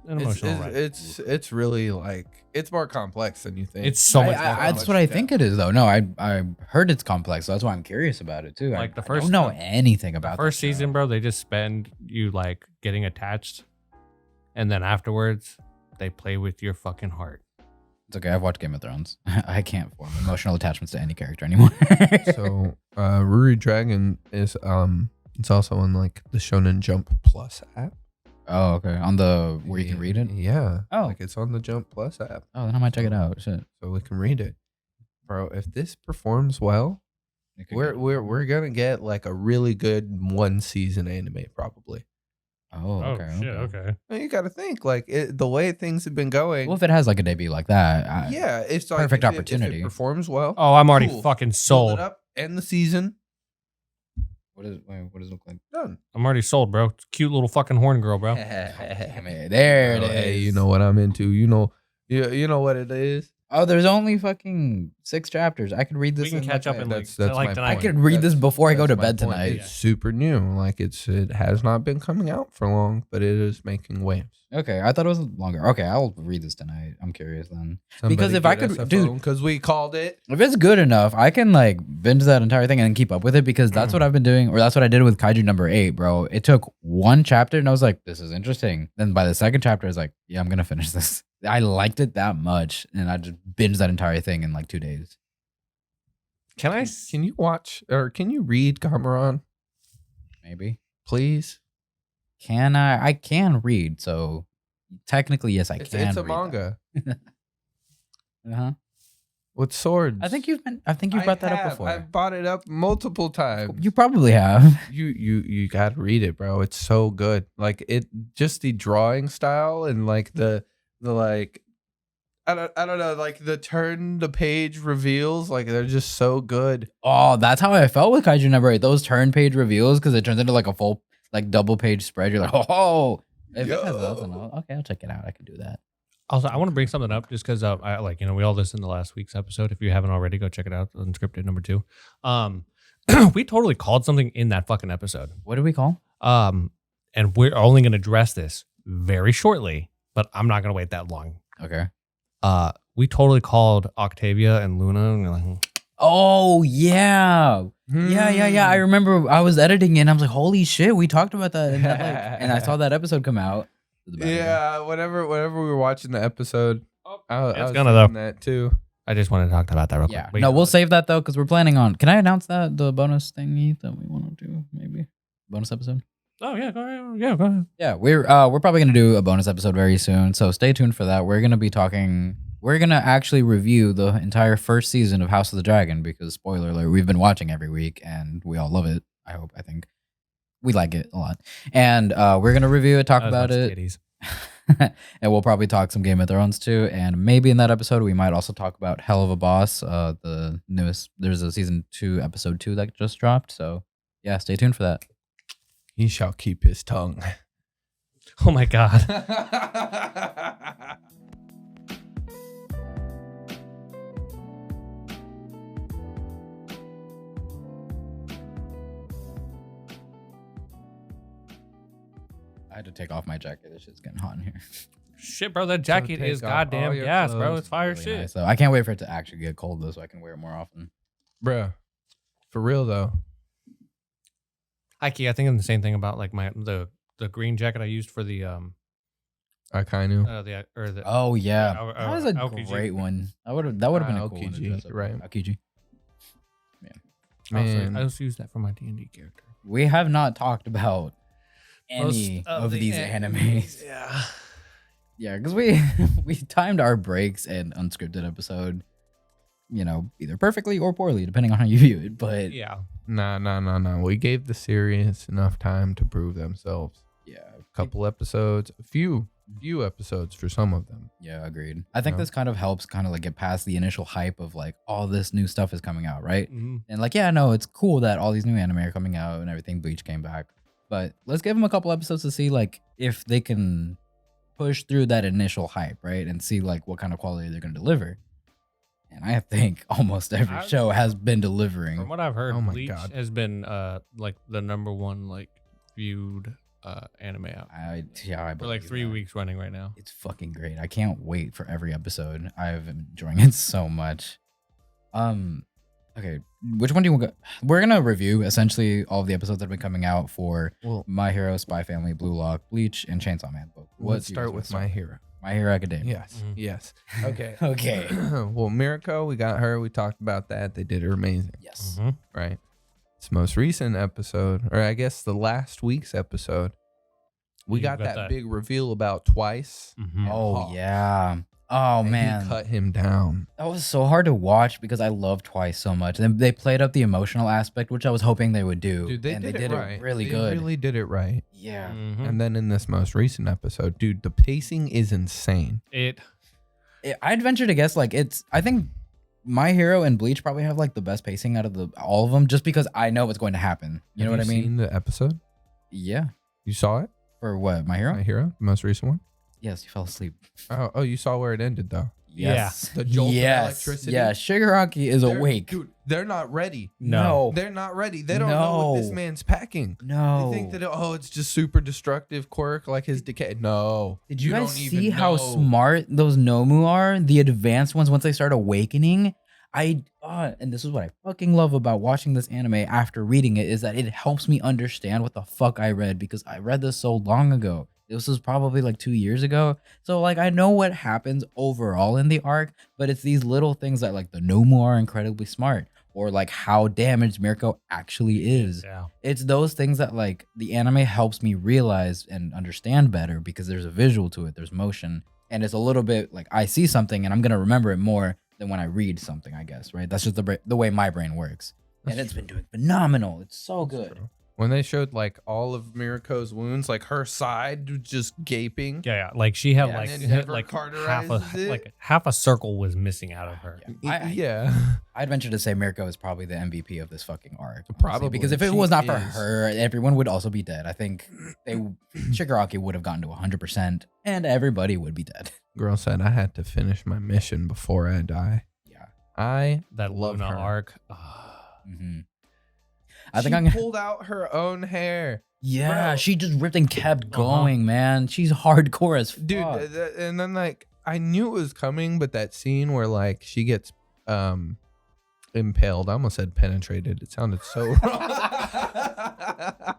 An emotional ride. It's really like it's more complex than you think. It's so much. That's what I think it is, though. No, I heard it's complex, so that's why I'm curious about it too. Like the I first- don't know anything about First that show. season, bro, they just spend you like getting attached, and then afterwards they play with your fucking heart. It's okay. I've watched Game of Thrones. I can't form emotional attachments to any character anymore. So Ruri Dragon is it's also on like the Shonen Jump Plus app. Oh, okay. On the where you can read it. Yeah. Oh. Like it's on the Jump Plus app. Oh, then I might check it out. Shit. So we can read it. Bro, if this performs well, It could we're gonna get like a really good 1 season anime probably. Oh, okay. okay. Well, you gotta think like the way things have been going. Well, if it has like a debut like that, yeah, it's like perfect if it opportunity. performs well. Oh, I'm already cool. fucking Build sold. it up, end the season. What does it look like? Done. I'm already sold, bro. Cute little fucking horn girl, bro. Damn it. There it is. Hey, you know what I'm into. You know what it is. Oh, there's only fucking 6 chapters. I could read this. We can in catch like up a- in like, That's like my tonight. I point. could read this before I go to That's my bed point. tonight. It's super new. Like it has not been coming out for long, but it is making waves. Okay, I thought it was longer. Okay, I'll read this tonight. I'm curious then. Because if I could- dude- because we called it. If it's good enough, I can like binge that entire thing and then keep up with it because that's what I've been doing, or that's what I did with Kaiju number 8, bro. It took 1 chapter and I was like, this is interesting. Then by the second chapter, I was like, yeah, I'm gonna finish this. I liked it that much, and I just binged that entire thing in like 2 days. Can Can you watch or can you read Gameron, Maybe. please? Can I? I can read, so technically, yes, I can. It's a read manga that. Uh-huh. with swords. I think you've brought that up before. I've bought it up multiple times. You probably have. You gotta read it, bro. It's so good. Like it, just the drawing style and like the like, I don't know, like the turn the page reveals, like they're just so good. Oh, that's how I felt with Kaiju number 8. Those turn page reveals, because it turns into like a full, like double page spread. You're like, oh, if it has those, then okay, I'll check it out. I can do that. Also, I want to bring something up just because I like, we all listened to last week's episode. If you haven't already, go check it out. Unscripted number 2. We totally called something in that fucking episode. What do we call? And we're only going to address this very shortly, but I'm not going to wait that long. Okay. We totally called Octavia and Luna. And we're like, Oh yeah. Yeah. I remember I was editing it and I was like, holy shit, we talked about that. And, and I saw that episode come out. Yeah, whenever we were watching the episode, I it's was gonna, thinking though. that too. I just wanted to talk about that real Yeah. quick. No, we'll save that though, because we're planning on. Can I announce that the bonus thingy that we want to do? Maybe bonus episode. Oh yeah, go ahead. Yeah, go ahead. Yeah, we're probably gonna do a bonus episode very soon, so stay tuned for that. We're gonna be talking. We're gonna actually review the entire first season of House of the Dragon because, spoiler alert, we've been watching every week and we all love it. I think we like it a lot, and we're gonna review it, talk about it, Titties. and we'll probably talk some Game of Thrones too. And maybe in that episode we might also talk about Hell of a Boss, the newest. There's a season 2, episode 2 that just dropped. So yeah, stay tuned for that. He shall keep his tongue. Oh my god. I had to take off my jacket. This shit's getting hot in here. Shit, bro, that jacket take is off goddamn all your gas, bro. clothes. It's fire Really shit. nice, though. I can't wait for it to actually get cold though, so I can wear it more often. Bruh, for real though. Haki, I think I'm the same thing about like the green jacket I used for the Akainu. Oh yeah, Al- that was a Aokiji. great one. That would have been a cool one to Aokiji, dress up. right. Aokiji. Man. I also use that for my D&D character. We have not talked about any of these animes. Yeah. Yeah, because we timed our breaks and unscripted episode, either perfectly or poorly, depending on how you view it. But Yeah. No. We gave the series enough time to prove themselves. yeah, A couple episodes, a few episodes for some of them. yeah, agreed. I think No. this kind of helps kind of like get past the initial hype of like all this new stuff is coming out, right? Mhm. And like, yeah, no, it's cool that all these new anime are coming out and everything. Bleach came back, but let's give them a couple episodes to see like if they can push through that initial hype, right? And see like what kind of quality they're going to deliver. And I think almost every show has been delivering. From what I've heard, Oh my Bleach God. has been like the number one like viewed anime out I for like believe 3 that. weeks running right now. It's fucking great. I can't wait for every episode. I've been enjoying it so much. Okay, which one do you want to go? We're gonna review essentially all of the episodes that have been coming out for Well, My Hero, Spy Family, Blue Lock, Bleach, and Chainsaw Man. But let's start with My Hero. My Hero Academia. Yes. Mhm. Yes. Okay. Okay. Well, Mirako, we got her. We talked about that. They did her amazing, Yes. Mhm. right? This most recent episode, or I guess the last week's episode, we You got got that that. big reveal about Twice. Mhm. Oh Hawk. yeah. Oh And man. he cut him down. That was so hard to watch because I love Twice so much. And they played up the emotional aspect, which I was hoping they would do. Dude, they and did, they did it right. really They good. really did it right. Yeah. Mhm. And then in this most recent episode, dude, the pacing is insane. I'd venture to guess I think My Hero and Bleach probably have like the best pacing out of all of them just because I know what's going to happen. You know what I mean? Seen the episode? Yeah. You saw it? For what? My Hero? My Hero, the most recent one. Yes, you fell asleep. Oh, you saw where it ended though. Yes. The jolt of yes. electricity? Yeah, Shigaraki is They're- awake. Dude, they're not ready. No. They're not ready. They don't know what this No. man's packing. No. They think that it's just super destructive quirk like his decay. No. Did you guys don't even see how know. smart those Nomu are? The advanced ones once they start awakening. And this is what I fucking love about watching this anime after reading it is that it helps me understand what the fuck I read because I read this so long ago. This was probably like 2 years ago. So like I know what happens overall in the arc, but it's these little things that like the Nomu are incredibly smart or like how damaged Mirko actually is. Yeah. It's those things that like the anime helps me realize and understand better because there's a visual to it, there's motion, and it's a little bit like I see something and I'm gonna remember it more than when I read something, I guess, right? That's just the way my brain works, and it's been doing phenomenal. It's so good. When they showed like all of Mirako's wounds, like her side was just gaping. Yeah. Like she had Yeah, like and then never like cauterizes it. half a circle was missing out of her. Yeah. Yeah. I'd venture to say Mirko is probably the MVP of this fucking arc. honestly, Probably. because if it She was not for is. her, everyone would also be dead. I think Shigaraki would have gotten to 100%, and everybody would be dead. Girl said I had to finish my mission before I die. Yeah. I That love Luna her. arc. hmm I think she I'm gonna. pulled out her own hair. Yeah, Bro. she just ripped and kept going, man. She's hardcore as fuck. Dude, and then like I knew it was coming, but that scene where like she gets impaled, I almost said penetrated. It sounded so wrong.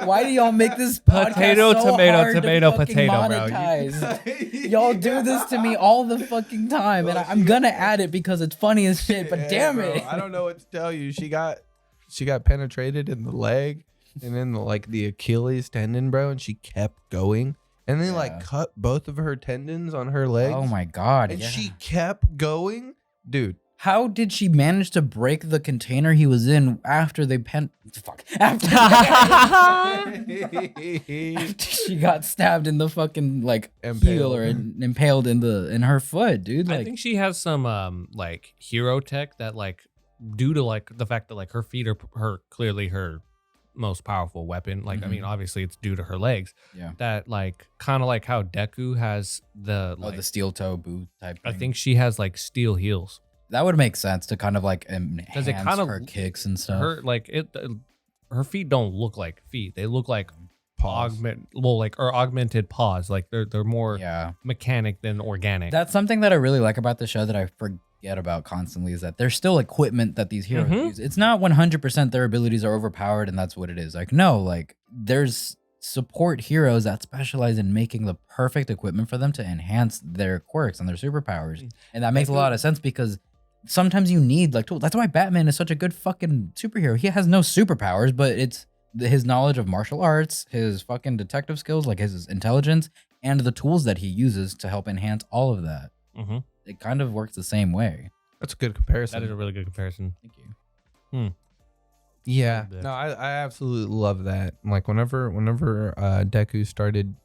Why do y'all make this podcast Potato, so tomato, hard tomato, to fucking potato, bro. monetize? Y'all do this to me all the fucking time, and I'm gonna add it because it's funny as shit. But Hey, damn bro, it, I don't know what to tell you. She got penetrated in the leg and then like the Achilles tendon, bro, and she kept going. And they Yeah. like cut both of her tendons on her legs. Oh my god! And yeah. she kept going, dude. How did she manage to break the container he was in after they after she got stabbed in the fucking like heel or impaled in her foot, dude? I Like, think she has some like hero tech that like due to like the fact that like her feet are her clearly her most powerful weapon. Like I mean, obviously it's due to her legs. Yeah. That like kind of like how Deku has the like the steel toe boot type I thing. think she has like steel heels. That would make sense to kind of like enhance it kind of- her kicks and stuff. Her like her feet don't look like feet. They look like Pause. augmented paws. Like they're more yeah. mechanic than organic. That's something that I really like about the show that I forget about constantly is that there's still equipment that these heroes use. It's not 100% their abilities are overpowered and that's what it is. Like, no, like there's support heroes that specialize in making the perfect equipment for them to enhance their quirks and their superpowers. And that makes a lot of sense because sometimes you need like tools. That's why Batman is such a good fucking superhero. He has no superpowers, but it's his knowledge of martial arts, his fucking detective skills, like his intelligence, and the tools that he uses to help enhance all of that. Mm-hmm. It kind of works the same way. That's a good comparison. That is a really good comparison. Thank you. Yeah, bit. no, I absolutely love that. Like whenever Deku started,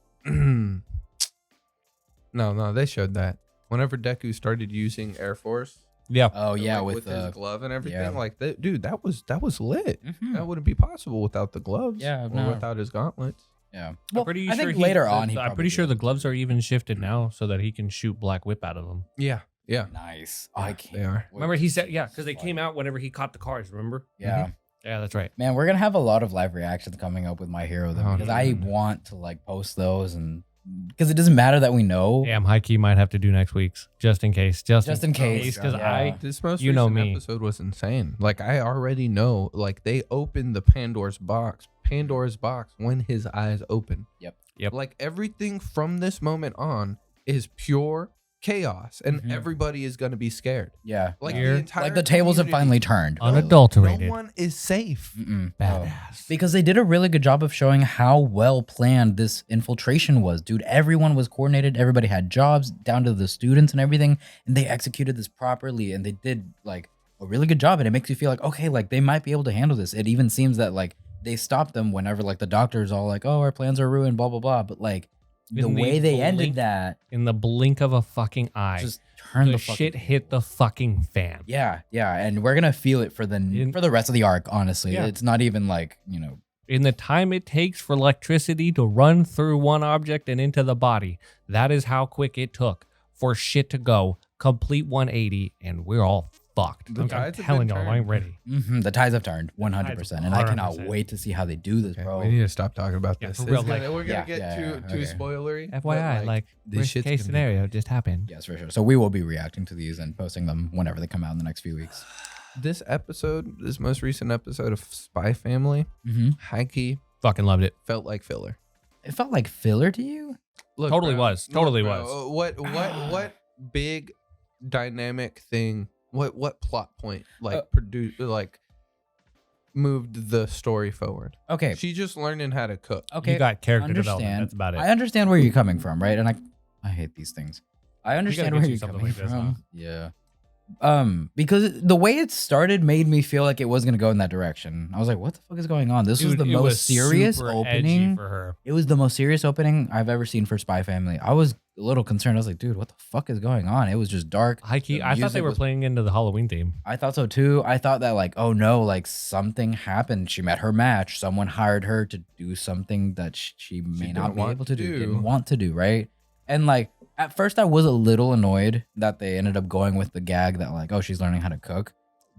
no, they showed that. Whenever Deku started using Air Force, Yeah. Oh yeah, like, with his glove and everything, yeah. like that, dude, that was lit. Mhm. That wouldn't be possible without the gloves, Yeah, or no. without his gauntlets. Yeah. I'm pretty I sure think later on, I'm pretty sure the gloves are even shifted now so that he can shoot Black Whip out of them. Yeah, yeah, Nice. I can't. they are. wait Remember to he see said, yeah, this because they fight. came out whenever he caught the cars. Remember? Yeah. Yeah, that's right. Man, we're gonna have a lot of live reactions coming up with My Hero though, Oh, because I man. want to like post those and because it doesn't matter that we know. Damn, Haki might have to do next week's just in case. Just in case, because yeah. This most You know recent me. episode was insane. Like I already know. Like they opened the Pandora's box when his eyes open. Yep. Like everything from this moment on is pure chaos, and Mhm. everybody is gonna be scared. Yeah. Like Here- the entire Like the tables have community. finally turned. unadulterated. No one is safe. Mm-mm. Badass. Because they did a really good job of showing how well planned this infiltration was. Dude, everyone was coordinated. Everybody had jobs down to the students and everything. And they executed this properly. And they did like a really good job. And it makes you feel like, okay, like they might be able to handle this. It even seems that like they stopped them whenever like the doctor's all like, oh, our plans are ruined, blah, blah, blah. But like the In the way they blink- ended that In the blink of a fucking eye, just turned the the fucking shit hit the fucking fan. Yeah, yeah. And we're going to feel it for the rest of the arc, honestly. Yeah. It's not even like, In the time it takes for electricity to run through one object and into the body, that is how quick it took for shit to go complete 180, and we're all fucked. The I'm tides have telling been y'all, I'm turned. ready. the tides have turned 100%. And I cannot 100%. wait to see how they do this, Okay, bro. we need to stop talking about Yeah, this. for It's real, gonna- like- we're gonna Yeah, get yeah, too yeah, too okay. spoilery. FYI, like this worst shit's case gonna be scenario just happened. Yes, for sure. So we will be reacting to these and posting them whenever they come out in the next few weeks. This episode, this most recent episode of Spy Family, Mm-hmm. Haki Fucking loved it. felt like filler. It felt like filler to you? Look, Totally bro, was. look, Totally bro, was. What big dynamic thing? What plot point moved the story forward? Okay. She just learning how to cook. Okay. You got character understand. development. That's about it. I understand where you're coming from, right? And I hate these things. I understand get where you you're something coming like this, from. huh? Yeah. Because the way it started made me feel like it was gonna go in that direction. I was like, what the fuck is going on? This was Dude, the it most serious super edgy opening. for her. It was the most serious opening I've ever seen for Spy Family. I was a little concerned. I was like, dude, what the fuck is going on? It was just dark. Hiki, The I thought music they were was- playing into the Halloween theme. I thought so too. I thought that like, oh no, like something happened. She met her match. Someone hired her to do something that she may not didn't be want able to to do. do. Didn't want to do, right? And like at first I was a little annoyed that they ended up going with the gag that like, oh, she's learning how to cook.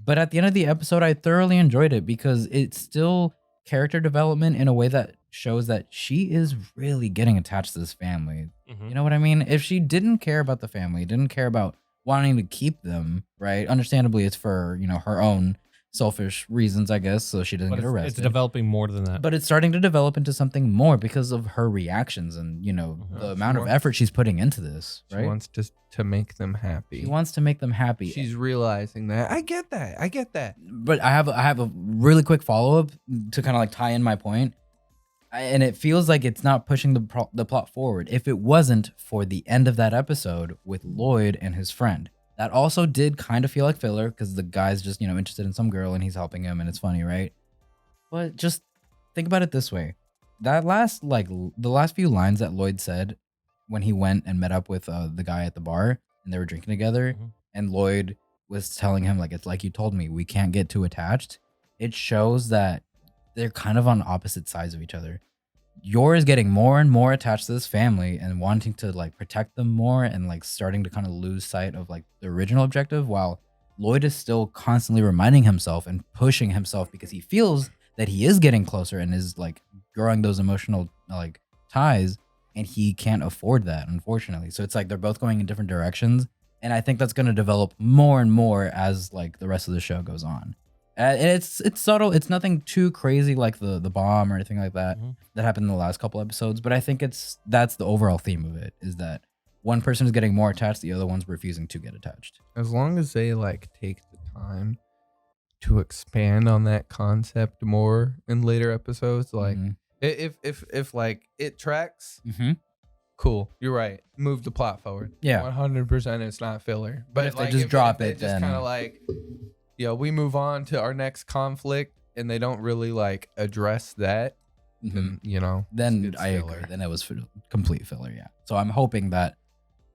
But at the end of the episode, I thoroughly enjoyed it because it's still character development in a way that shows that she is really getting attached to this family. You know what I mean? If she didn't care about the family, didn't care about wanting to keep them, right? Understandably, it's for, her own selfish reasons, I guess, so she doesn't But get it's arrested. developing more than that. But it's starting to develop into something more because of her reactions and, the She amount of wants- effort she's putting into this, She right? wants to make them happy. She wants to make them happy. She's realizing that. I get that. But I have a really quick follow-up to kind of like tie in my point. And it feels like it's not pushing the plot forward. If it wasn't for the end of that episode with Lloyd and his friend, that also did kind of feel like filler because the guy's just, interested in some girl and he's helping him and it's funny, right? But just think about it this way. That the last few lines that Lloyd said when he went and met up with the guy at the bar and they were drinking together Mhm. and Lloyd was telling him like, it's like you told me, we can't get too attached. It shows that they're kind of on opposite sides of each other. Yor is getting more and more attached to this family and wanting to like protect them more and like starting to kind of lose sight of like the original objective, while Lloyd is still constantly reminding himself and pushing himself because he feels that he is getting closer and is like growing those emotional like ties, and he can't afford that, unfortunately. So it's like they're both going in different directions, and I think that's going to develop more and more as like the rest of the show goes on. And it's subtle. It's nothing too crazy like the bomb or anything like that that happened in the last couple episodes. But I think that's the overall theme of it, is that one person is getting more attached, the other one's refusing to get attached. As long as they like take the time to expand on that concept more in later episodes, like if like it tracks, cool, you're right, move the plot forward. 100%. It's not filler. But if like, they just drop they it, just then kind of like, we move on to our next conflict, and they don't really like address that. Then then I agree. Then it was complete filler. Yeah. So I'm hoping that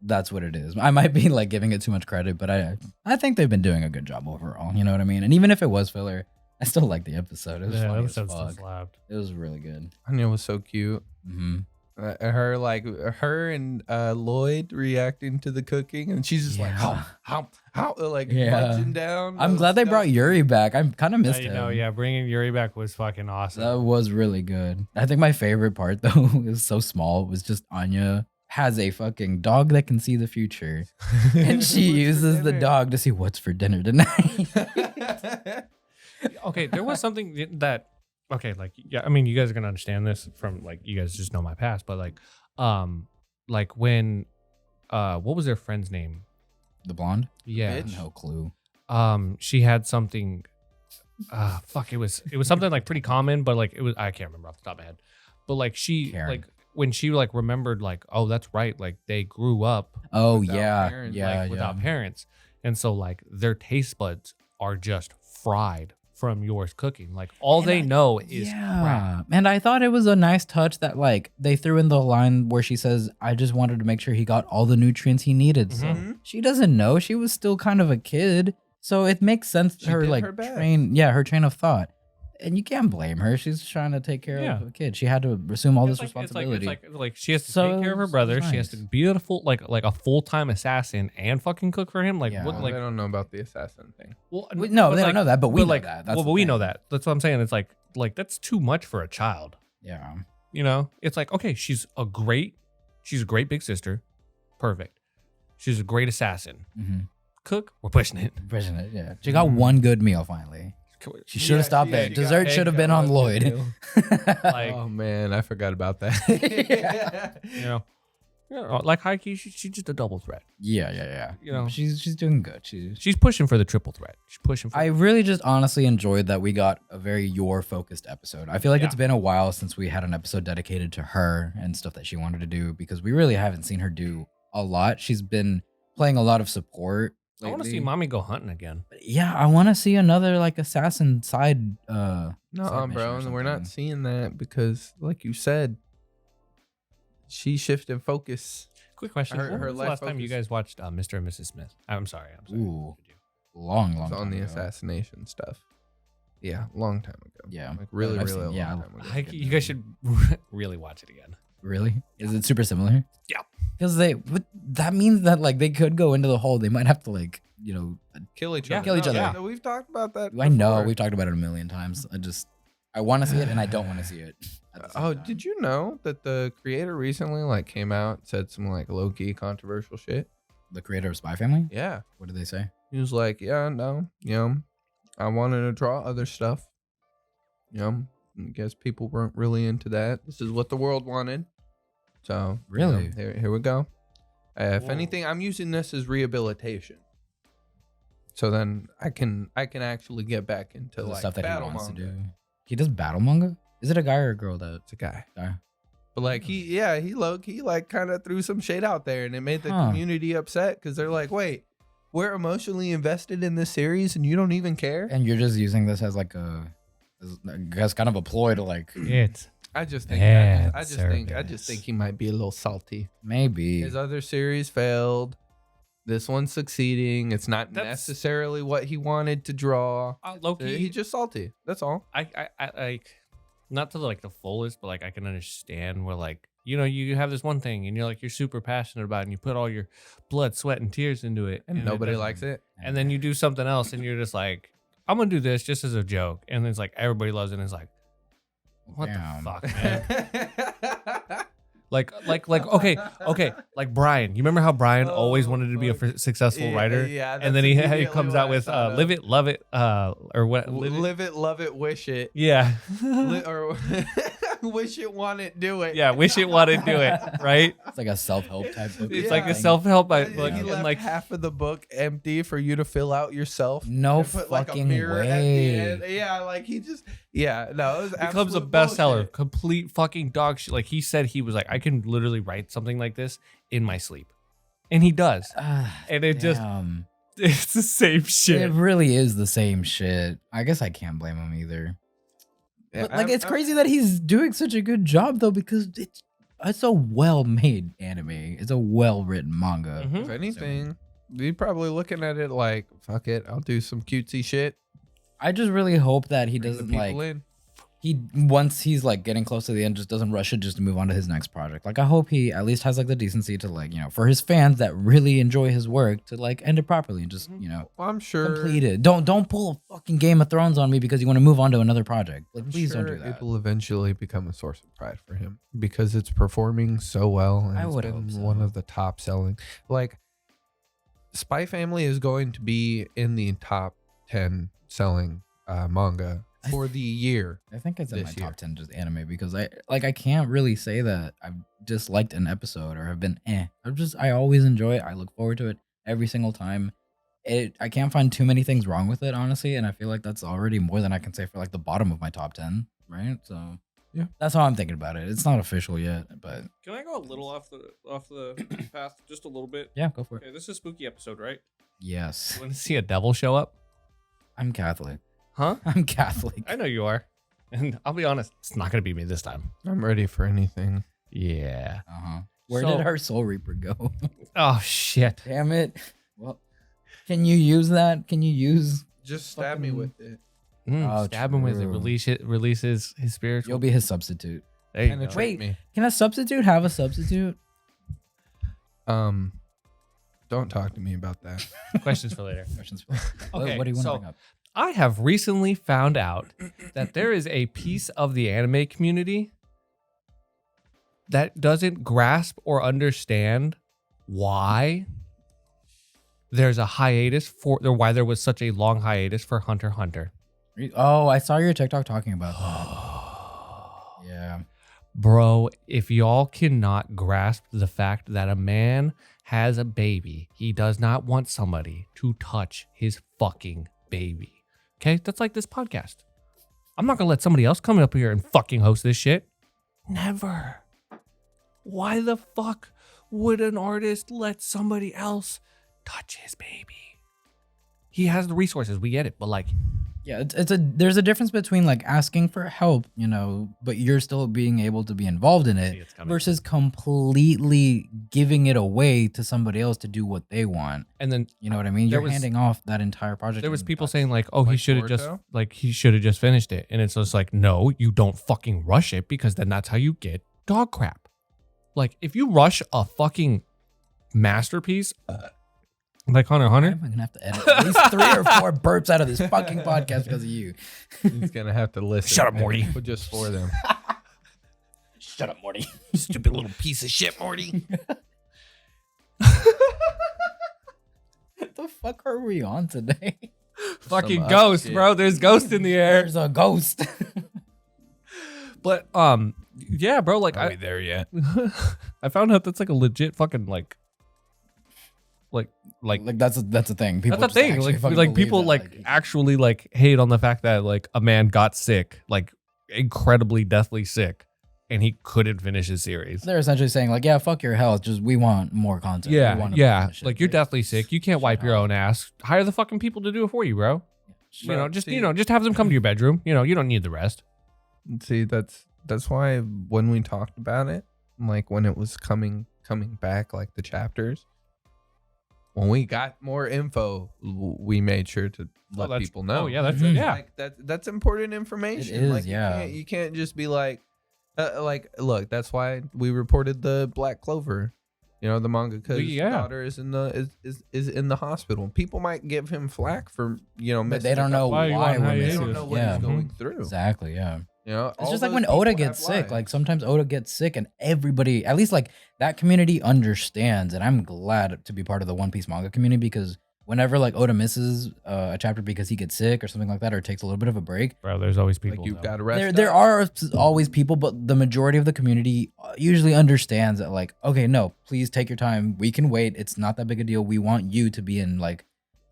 that's what it is. I might be like giving it too much credit, but I think they've been doing a good job overall. You know what I mean? And even if it was filler, I still like the episode. It was funny as fuck. It was really good. Anya was so cute. Her and Lloyd reacting to the cooking, and she's just like how like munching down. I'm glad they brought Yuri back. I kind of missed him. Bringing Yuri back was fucking awesome. That was really good. I think my favorite part though, it was so small, was just Anya has a fucking dog that can see the future, and she uses the dog to see what's for dinner tonight. Okay, there was something that I mean, you guys are gonna understand this from like, you guys just know my past, but like when what was their friend's name? The blonde? Yeah. No clue. She had something it was something like pretty common, but like I can't remember off the top of my head. But like Karen. like when she like remembered like, oh, that's right, like they grew up without parents, and so like their taste buds are just fried from yours cooking. Like all they know is crap. And I thought it was a nice touch that like they threw in the line where she says, I just wanted to make sure he got all the nutrients he needed. So she doesn't know. She was still kind of a kid. So it makes sense to her like her train of thought. And you can't blame her. She's trying to take care of a kid. She had to assume all this responsibility. It's like she has to take care of her brother. Nice. She has to be a a full-time assassin and fucking cook for him. Like, what? Like, I don't know about the assassin thing. Well, no, they don't know that, but we know that. But we know that. That's what I'm saying. It's like that's too much for a child. Yeah. It's like, okay, she's a great big sister. Perfect. She's a great assassin. Cook, we're pushing it. Yeah. She got one good meal finally. She should have stopped there. Dessert should have been on Lloyd. Oh man, I forgot about that. Like Haki, she's just a double threat. Yeah. She's doing good. She's pushing for the triple threat. She's pushing for. I really just honestly enjoyed that we got a very focused episode. I feel like it's been a while since we had an episode dedicated to her and stuff that she wanted to do, because we really haven't seen her do a lot. She's been playing a lot of support. I want to see Mommy go hunting again. Yeah, I want to see another like assassin side. No, bro, and we're not seeing that because, like you said, she shifted focus. Quick question: when was the last time you guys watched Mr. and Mrs. Smith? I'm sorry. Ooh, long time on the ago. assassination stuff. Yeah, long time ago. Yeah, like really long time ago. You guys should really watch it again. Really? Is it super similar? Yeah. Because that means that like they could go into the hole. They might have to like, kill each other. Kill each other. Yeah, we've talked about that before. I know. We've talked about it a million times. I want to see it and I don't want to see it. Did you know that the creator recently like came out and said some like low key controversial shit? The creator of SpyxFamily? Yeah. What did they say? He was like, I wanted to draw other stuff. I guess people weren't really into that. This is what the world wanted. So really, here we go. If anything, I'm using this as rehabilitation. So then I can actually get back into the like stuff that he wants manga. to do. He does battle manga. Is it a guy or a girl? It's a guy. Guy. But like he like kind of threw some shade out there, and it made the community upset because they're like, wait, we're emotionally invested in this series, and you don't even care. And you're just using this as like as kind of a ploy to like it. I just think he might be a little salty. Maybe his other series failed. This one's succeeding. It's not necessarily what he wanted to draw. Loki, he's just salty. That's all. I like, not to like the fullest, but like I can understand where like you have this one thing and you're super passionate about it and you put all your blood, sweat, and tears into it, and nobody likes it. And then you do something else and you're just like, I'm gonna do this just as a joke, and then it's like everybody loves it and it's like, what the fuck, man? Okay. Like Brian. You remember how Brian always wanted to be a successful writer? Yeah. And then he comes out with live it, love it, or what? Live it, love it, wish it. Yeah. Or wish it, want it, do it. Yeah, wish it, want it, do it. Right? It's like a self-help type book. It's like a self-help. He left half of the book empty for you to fill out yourself. No and put, like, a fucking mirror way. at the end. Yeah, like he just. Yeah, no, it was becomes a absolute bestseller. bullshit. Complete fucking dog shit. Like he said, he was like, I can literally write something like this in my sleep, and he does. And it just, it's the same shit. It really is the same shit. I guess I can't blame him either. Yeah, But, like, it's crazy that he's doing such a good job though, because it's a well-made anime. It's a well-written manga. Mhm. If anything, you're probably looking at it like, fuck it, I'll do some cutesy shit. I just really hope that he Bring the doesn't people like in. once he's like getting close to the end, just doesn't rush it just to move on to his next project. Like I hope he at least has like the decency to like, for his fans that really enjoy his work to like end it properly and just, Well, I'm sure. complete it. Don't pull a fucking Game of Thrones on me because you want to move on to another project. Like, I'm please sure don't do that. It will eventually become a source of pride for him because it's performing so well. And I it's would been hope so. one of the top selling. Like, SpyxFamily is going to be in the top 10 selling manga for the year. I think it's in my this year. top 10 just anime because I can't really say that I've disliked an episode or have been I always enjoy it. I look forward to it every single time. I can't find too many things wrong with it, honestly, and I feel like that's already more than I can say for like the bottom of my top 10, right? So Yeah. that's how I'm thinking about it. It's not official yet, but Can I go a little off the path, just a little bit? yeah, go for it. Okay, this is a spooky episode, right? Yes. You want to see a devil show up? I'm Catholic. Huh? I'm Catholic. I know you are, and I'll be honest, it's not gonna be me this time. I'm ready for anything. Yeah. Uh-huh. Where So- did our Soul Reaper go? Oh shit. Damn it. Well, can you use that? Can you use Just stab me Fucking- with it. Oh, Stab him with it. true. Releases his spiritual. You'll be his substitute. There you go. Penetrate Wait. me. Can a substitute have a substitute? Don't talk to me about that. Questions for later. Questions for Okay, what do you want so- to bring up? I have recently found out that there is a piece of the anime community that doesn't grasp or understand why there's a hiatus why there was such a long hiatus for Hunter x Hunter. Oh, I saw your TikTok talking about that. Yeah. Bro, if y'all cannot grasp the fact that a man has a baby, he does not want somebody to touch his fucking baby. Okay? That's like this podcast. I'm not gonna let somebody else come up here and fucking host this shit. Never. Why the fuck would an artist let somebody else touch his baby? He has the resources, we get it, but like, Yeah, there's a difference between like asking for help, but you're still being able to be involved in See, it it's coming. versus completely giving it away to somebody else to do what they want. and then You know what I mean? There You're was- handing off that entire project. there was and people that's- saying like, oh, he Like should have just Boruto? finished it. And it's just like, no, you don't fucking rush it because then that's how you get dog crap. Like if you rush a fucking masterpiece like Hunter x I'm Hunter, gonna have to edit at least 3 or 4 burps out of this fucking podcast because of you. He's gonna have to listen. Shut up, Morty. But just for them. Shut up, Morty. stupid little piece of shit, Morty. What the fuck are we on today? Fucking Some ghost, shit. bro. There's ghost in the air. There's a ghost. But yeah, bro. Like Are we there yet? I found out that's like a legit fucking like like that's a thing. People that's a just thing. actually Like fucking believe people that, like actually like hate on the fact that like a man got sick, like incredibly deathly sick, and he couldn't finish his series. they're essentially saying like, yeah, fuck your health. Just we want more content. We Yeah, want to yeah. finish it. Like you're deathly sick. You can't wipe your own ass. Hire the fucking people to do it for you, bro. Bro, Just see- just have them come to your bedroom. You don't need the rest. See, that's why when we talked about it, like when it was coming back, like the chapters, when we got more info, we made sure to let that's- people know. Oh yeah, that's Mhm. yeah. Like that's important information. It is, like, yeah. You can't just be like look. That's why we reported the Black Clover, the mangaka's Yeah. daughter is in the hospital. People might give him flack for But messing they don't know Why why, are you on we're hiatus? They missing don't it. know what Yeah, he's going through. exactly. Yeah. You know, It's all just like those when Oda people gets have sick. Like lives. sometimes Oda gets sick, and everybody, at least like that community, understands. And I'm glad to be part of the One Piece manga community because whenever like Oda misses a chapter because he gets sick or something like that, or takes a little bit of a break, Bro, there's always people. like you've though. got to rest. there up. are always people, but the majority of the community usually understands that like, okay, no, please take your time. We can wait. It's not that big a deal. We want you to be in like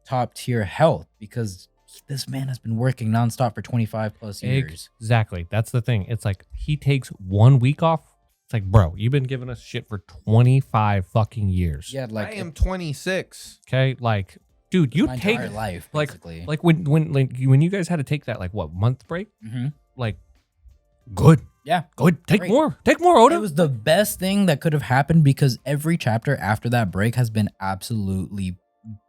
top tier health because this man has been working nonstop for 25 plus years. Exactly. That's the thing. It's like he takes 1 week off. It's like, bro, you've been giving us shit for 25 fucking years. Yeah, like I am 26. Okay, like, dude, you my take entire life like basically. like when you guys had to take that like what month break? hmm Like, good, Yeah. good. Take Great. more, Oda. It was the best thing that could have happened because every chapter after that break has been absolutely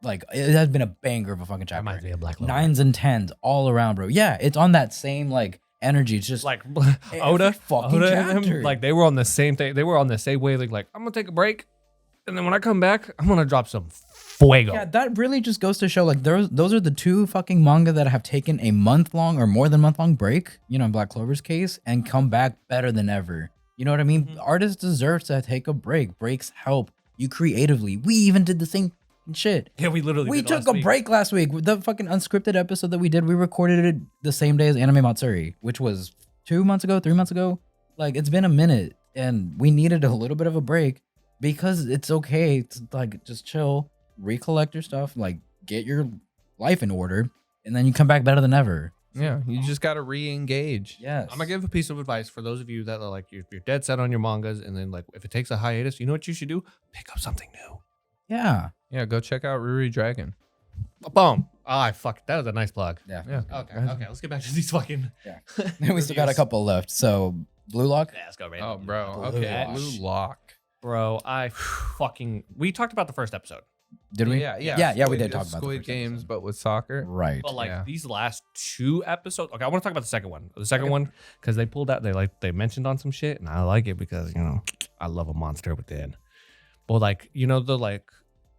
like it has been a banger of a fucking chapter. Reminds me of Black Clover. 9s and 10s all around, bro. Yeah, it's on that same like energy. It's just Like every Oda, fucking Oda and him, chapter. like they were on the same thing. They were on the same wavelength. Like, I'm gonna take a break, and then when I come back, I'm gonna drop some fuego. yeah, that really just goes to show like those are the two fucking manga that have taken a month long or more than month long break, you know, in Black Clover's case, and come back better than ever. You know what I mean? Mhm. Artists deserve to take a break. Breaks help you creatively. We even did the same shit. Yeah, we literally We did took last a week. break last week. The fucking unscripted episode that we did, we recorded it the same day as Anime Matsuri, which was 2 months ago, 3 months ago. Like, it's been a minute, and we needed a little bit of a break because it's okay to, like, just chill, recollect your stuff, like, get your life in order, and then you come back better than ever. Yeah, you just got to re-engage. Yes. I'm gonna give a piece of advice for those of you that are like you're dead set on your mangas, and then like if it takes a hiatus, you know what you should do? Pick up something new. Yeah. Yeah, go check out Ruri Dragon. Boom. Ah, fuck. That was a nice plug. Yeah. Yeah. Okay. Okay. Let's get back to these fucking. Yeah. We still got a couple left. So, Blue Lock? Yeah, let's go. Right. Oh, bro. Blue Okay, Lock. Blue Lock. Bro, I fucking. We talked about the first episode, Did we? Yeah, yeah. Yeah, we Squid- did talk about the Squid first Games, episode. but with soccer. Right. but like Yeah. these last 2 episodes. Okay, I want to talk about the second one. The second one because they pulled out. They mentioned on some shit, and I like it because I love a monster within. But like the like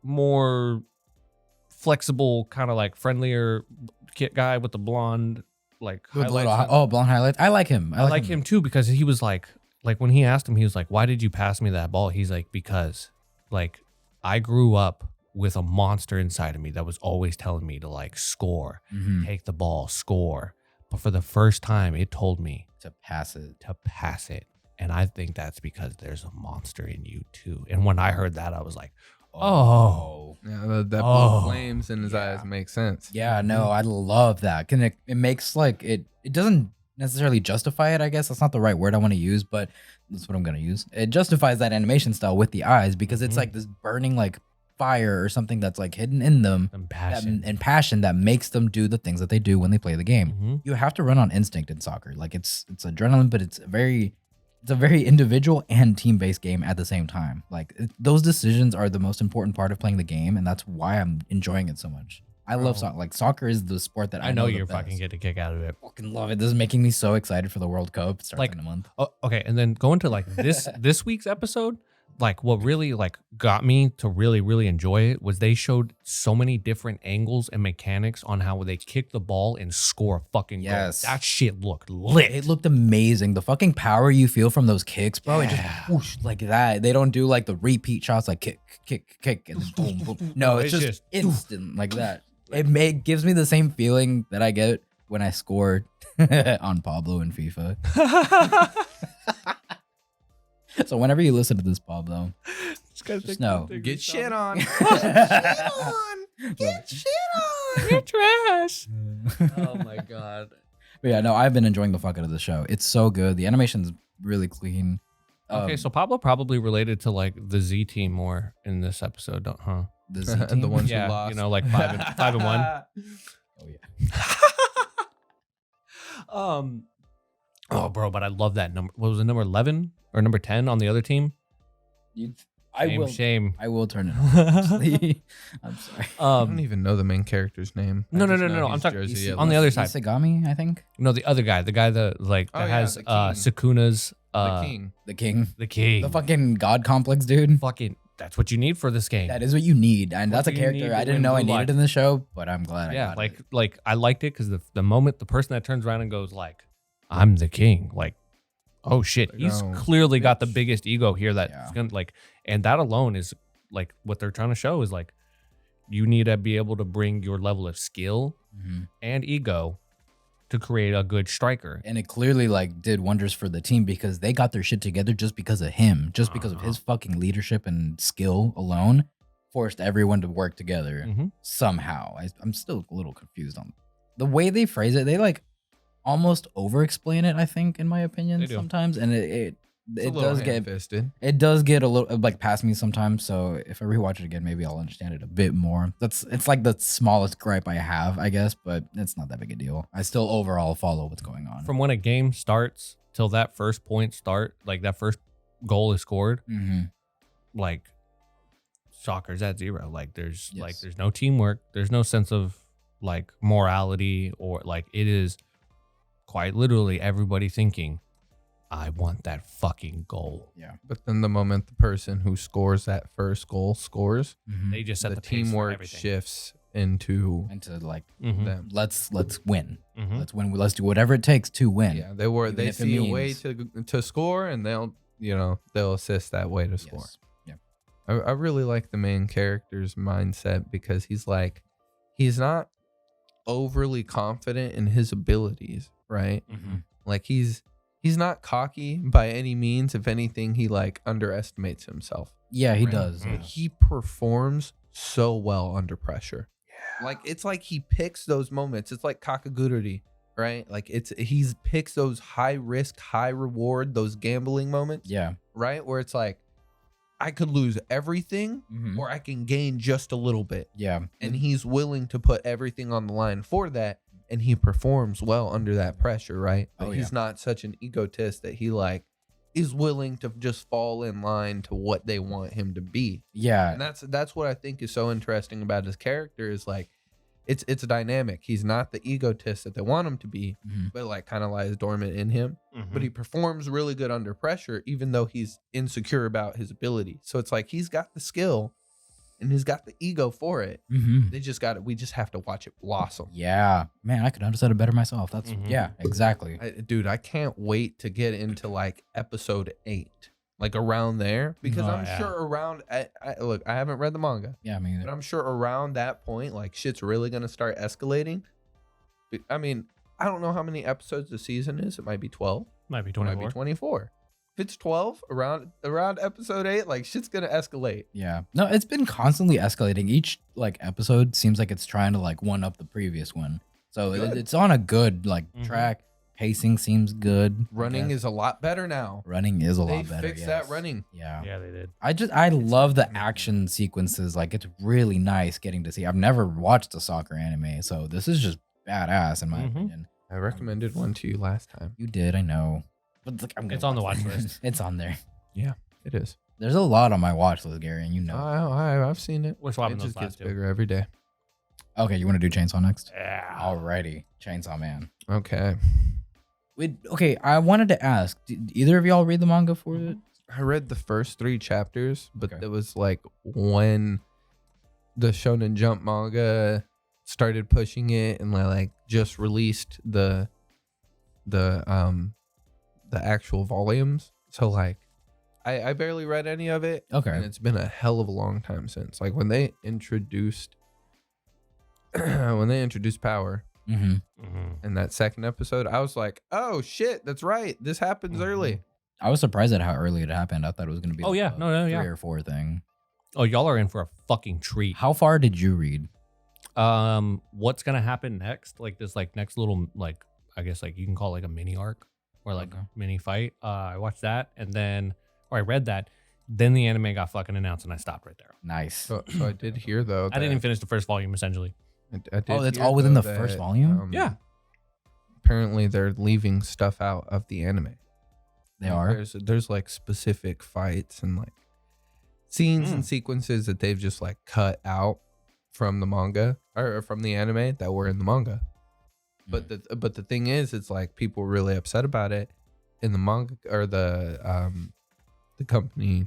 more flexible kind of like friendlier kid guy with the blonde like With highlights. little, blonde highlights. I like him. I like him too because he was like when he asked him, he was like, "Why did you pass me that ball?" He's like, "Because like I grew up with a monster inside of me that was always telling me to like score, Mhm. take the ball, score." But for the first time, it told me To pass it. to pass it. And I think that's because there's a monster in you too. And when I heard that, I was like, oh. Yeah, that Oh, blue flames in his yeah. eyes makes sense. Yeah, no, I love that. Can it makes like it doesn't necessarily justify it, I guess. That's not the right word I want to use, but that's what I'm gonna use. It justifies that animation style with the eyes because it's Mhm. like this burning like fire or something that's like hidden in them And passion. and passion that makes them do the things that they do when they play the game. Mhm. You have to run on instinct in soccer. Like it's adrenaline, but it's a very individual and team-based game at the same time. Like those decisions are the most important part of playing the game, and that's why I'm enjoying it so much. I love Bro. soccer. Like soccer is the sport that I know the you're best. fucking getting a kick out of it. Fucking love it. This is making me so excited for the World Cup. It starts Like- in a month. Oh, okay, and then going to like this week's episode, like what really like got me to really enjoy it was they showed so many different angles and mechanics on how they kick the ball and score a fucking Yes. goal. That shit looked lit. It looked amazing. The fucking power you feel from those kicks, bro. It Yeah. just whoosh like that. They don't do like the repeat shots like kick, and then boom, boom. No, it's just instant like that. It gives me the same feeling that I get when I score on Pablo in FIFA. So whenever you listen to this, Pablo, just know. Get shit on. Get shit on. You're trash. Oh my god. But yeah, no, I've been enjoying the fuck out of the show. It's so good. The animation's really clean. Okay, so Pablo probably related to like the Z team more in this episode, huh? the Z team. The ones Yeah, who lost. you know, like 5-1. Oh yeah. Oh, bro, but I love that number. What was it, number 11 or number 10 on the other team? Shame. I will turn it on. I'm sorry. I don't even know the main character's name. I No. just know I'm he's talking Jersey on the other side. Isagami, I think. No, the other guy, the guy that like Oh, that yeah, has the king. Sukuna's the king. The king. the king. The fucking god complex dude. Fucking that's what you need for this game. That is what you need. And What that's a do you need character to I didn't win know I Blue needed Lock? in the show, but I'm glad I yeah, got like it. like I liked it because the moment the person that turns around and goes like I'm the king. Like, oh shit, Like, he's oh, clearly got the bitch. biggest ego here that's Yeah. gonna like, and that alone is like what they're trying to show is like, you need to be able to bring your level of skill and ego to create a good striker. And it clearly like did wonders for the team because they got their shit together just because of him, just because of his fucking leadership and skill alone, forced everyone to work together somehow. I'm still a little confused on the way they phrase it. They like almost over explain it, I think, in my opinion, They do. sometimes. And it It's a little does get ham-fisted. it does get a little like past me sometimes. So if I rewatch it again, maybe I'll understand it a bit more. It's like the smallest gripe I have, I guess, but it's not that big a deal. I still overall follow what's going on. From when a game starts till that first point start, like that first goal is scored, like soccer's at zero. Like there's like there's no teamwork, there's no sense of like morality, or like it is quite literally everybody thinking, I want that fucking goal. Yeah. But then the moment the person who scores that first goal scores, They just set the the pace for teamwork everything. shifts into And to like them. let's win. Mhm. Let's win. Let's do whatever it takes to win. Yeah, they Even they if it see a way means- to score, and they'll assist that way to score. Yes. Yeah. I really like the main character's mindset because he's not overly confident in his abilities, right? Like he's not cocky by any means. If anything, he like underestimates himself. Yeah, he right? does. But he performs so well under pressure. Yeah. Like it's like he picks those moments. It's like Kakagururi, right? Like he picks those high risk, high reward, those gambling moments. Yeah. Right? Where it's like I could lose everything or I can gain just a little bit. Yeah. And he's willing to put everything on the line for that. And he performs well under that pressure, right? But he's not such an egotist that he like is willing to just fall in line to what they want him to be. Yeah. And that's what I think is so interesting about his character is like it's a dynamic. He's not the egotist that they want him to be, but like kind of lies dormant in him. But he performs really good under pressure, even though he's insecure about his ability. So it's like he's got the skill and he's got the ego for it. They just got it. We just have to watch it blossom. Yeah. Man, I could understand it better myself. That's yeah, exactly. Dude, I can't wait to get into like episode 8, like around there, because I'm sure around. Look, I haven't read the manga. Yeah, I mean, but I'm sure around that point, like shit's really gonna start escalating. I mean, I don't know how many episodes the season is. It might be 12. Might be It 24. might be 24. If it's 12 around episode 8, like shit's gonna escalate. yeah. No, it's been constantly escalating. Each like episode seems like it's trying to like one up the previous one. So it's on a good like track. Pacing seems good. Running is a lot better now. Running is a They lot better. fixed that running. Yeah. Yeah, they did. I love the action sequences. Like it's really nice getting to see. I've never watched a soccer anime, so this is just badass in my opinion. I recommended one to you last time. You did, I know. But like, It's on the watch list. It's on there. Yeah, it is. There's a lot on my watch list, Gary, and you know. I've seen it. We're swapping It those just last gets two. bigger every day. Okay, you want to do Chainsaw next? Yeah. Alrighty, Chainsaw Man. Okay. Okay, I wanted to ask, did either of y'all read the manga for it? I read the first 3 chapters, but Okay. it was like when the Shonen Jump manga started pushing it and like just released the actual volumes. So like I barely read any of it. Okay. And it's been a hell of a long time since. Like when they introduced power in that second episode, I was like, oh shit, that's right. This happens early. I was surprised at how early it happened. I thought it was going to be Oh, like yeah. a No, 3 yeah. or 4 thing. Oh, y'all are in for a fucking treat. How far did you read? What's gonna happen next? Like this, like next little, like I guess, like you can call it like a mini arc or like a mini fight. I watched that, and then, or I read that. Then the anime got fucking announced, and I stopped right there. Nice. So I did hear though. I didn't even finish the first volume, essentially. I did Oh, that's hear, all within though, the first that, volume? Yeah. Apparently, they're leaving stuff out of the anime. They Like, are? There's like specific fights and like scenes and sequences that they've just like cut out from the manga or from the anime that were in the manga. But the thing is, it's like people were really upset about it in the manga or the company,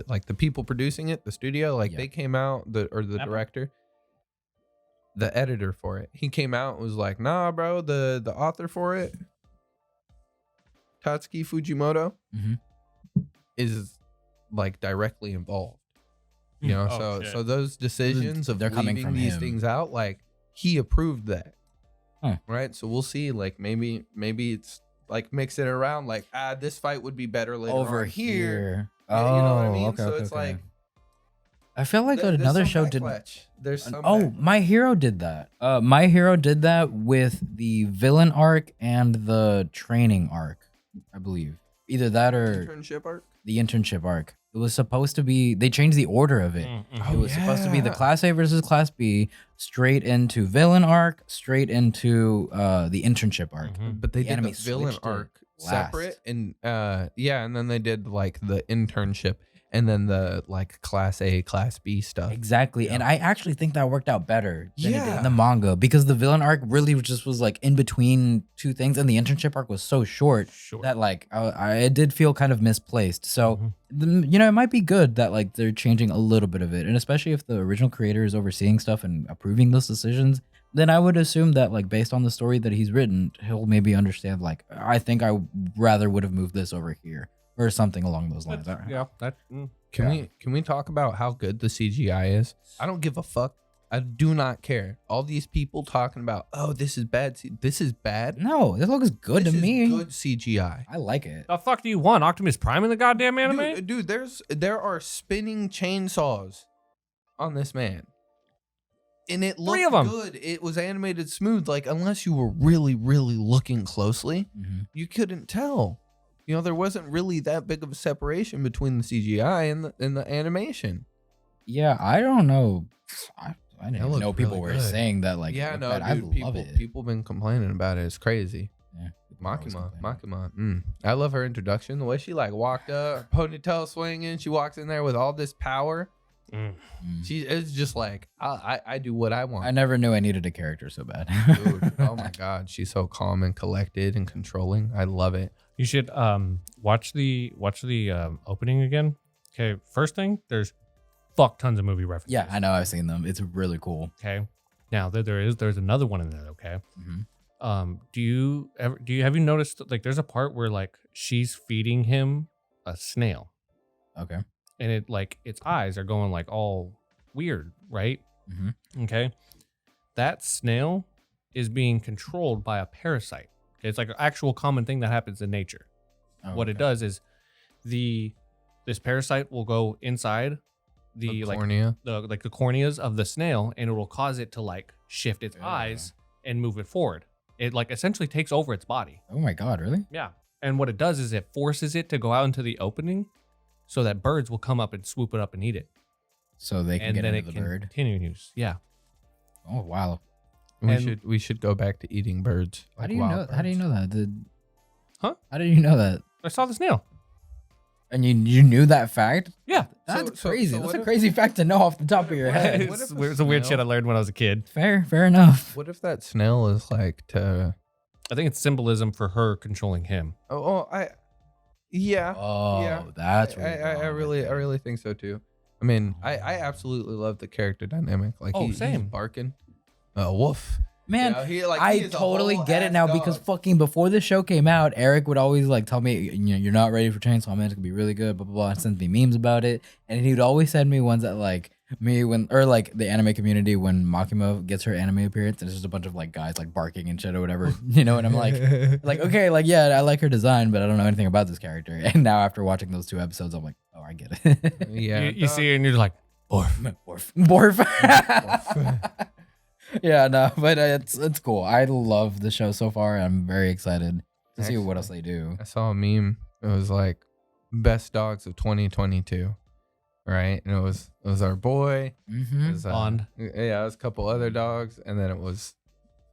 like the people producing it, the studio, like they came out the director, the editor for it. He came out and was like, "Nah, bro, the author for it, Tatsuki Fujimoto Mhm. is like directly involved. You know, so those decisions of They're coming leaving from these him. things out, like he approved that. Huh. Right? So we'll see. Like maybe it's like mix it around. Like this fight would be better later Over on here. Oh, You know what I mean? okay, So okay, it's okay. like I feel like there's another some show did. backlash. There's some. Oh, backlash. My Hero did that. My Hero did that with the villain arc and the training arc, I believe. Either that or Internship arc. the internship arc. It was supposed to be. They changed the order of it. Mm-hmm. It was supposed to be the yeah. Class A versus Class B, straight into villain arc, straight into the internship arc. Mhm. But they The did anime the villain switched it arc last. separate, and and then they did like the internship, and then the like Class A, Class B stuff. Exactly, and I actually think that worked out better than it did Yeah. in the manga because the villain arc really was like in between two things, and the internship arc was so short that like it did feel kind of misplaced. So you know, it might be good that like they're changing a little bit of it, and especially if the original creator is overseeing stuff and approving those decisions, then I would assume that like based on the story that he's written, he'll maybe understand like I think I rather would have moved this over here or something along those lines. Yeah, that. Can we talk about how good the CGI is? I don't give a fuck. I do not care. All these people talking about, oh, this is bad. This is bad. No, this looks good This to is me. Good CGI. I like it. The fuck do you want? Optimus Prime in the goddamn anime? Dude, there are spinning chainsaws on this man. And it Three looked of 'em. good. It was animated smooth. Like, unless you were really, really looking closely, Mhm. you couldn't tell. You know, there wasn't really that big of a separation between the CGI and the animation. Yeah, I don't know. I didn't even looked know people really were good. saying that. Like, Yeah, looked no, bad. dude, I love it. people been complaining about it. It's crazy. Yeah, people are always complaining. Makima. I love her introduction. The way she like walked up, ponytail swinging. She walks in there with all this power. Mm. It's just like I do what I want. I never knew I needed a character so bad. Dude, oh my god, she's so calm and collected and controlling. I love it. You should watch the opening again. Okay, first thing, there's fuck tons of movie references. Yeah, I know. I've seen them. It's really cool. Okay, now there's another one in there. Okay, Mhm. have you noticed like there's a part where like she's feeding him a snail Okay. and it like its eyes are going like all weird, right? Mhm. Okay, that snail is being controlled by a parasite. Okay, it's like an actual common thing that happens in nature. Oh, What it okay. does is this parasite will go inside the like cornea. the corneas of the snail, and it will cause it to like shift its Yeah. eyes and move it forward. It like essentially takes over its body. Oh my god, really? Yeah. And what it does is it forces it to go out into the opening so that birds will come up and swoop it up and eat it. So they can And get then into it the bird. continues. Yeah. Oh wow. We should go back to eating birds. How like do you wild know? How do you birds. know that? Huh? How did you know that? I saw the snail. And you knew that fact? Yeah. That's So crazy. what That's a if- crazy fact to know off the top of your head. What if It's, a it's a weird shit I snail- learned when I was a kid. Fair enough. What if that snail is like to? I think it's symbolism for her controlling him. Oh, yeah. Oh, yeah. that's I really think so too. I mean, I absolutely love the character dynamic. Like Oh, he's same. barking. Woof. Man, You know, he, like, I he is a totally whole get it ass now dog. because fucking before the show came out, Eric would always like tell me, you know, you're not ready for Chainsaw Man, it's gonna be really good, blah blah blah, and send me memes about it. And he'd always send me ones that like me when or like the anime community when Makima gets her anime appearance and it's just a bunch of like guys like barking and shit or whatever, you know, and I'm like okay, like yeah, I like her design, but I don't know anything about this character. And now after watching those 2 episodes, I'm like, oh, I get it. Yeah. You see it and you're like, Borf. Yeah, no, but it's cool. I love the show so far. I'm very excited to see what else they do. I saw a meme. It was like best dogs of 2022, right? And it was our boy. Mm-hmm. It was, Bond. Yeah, it was a couple other dogs, and then it was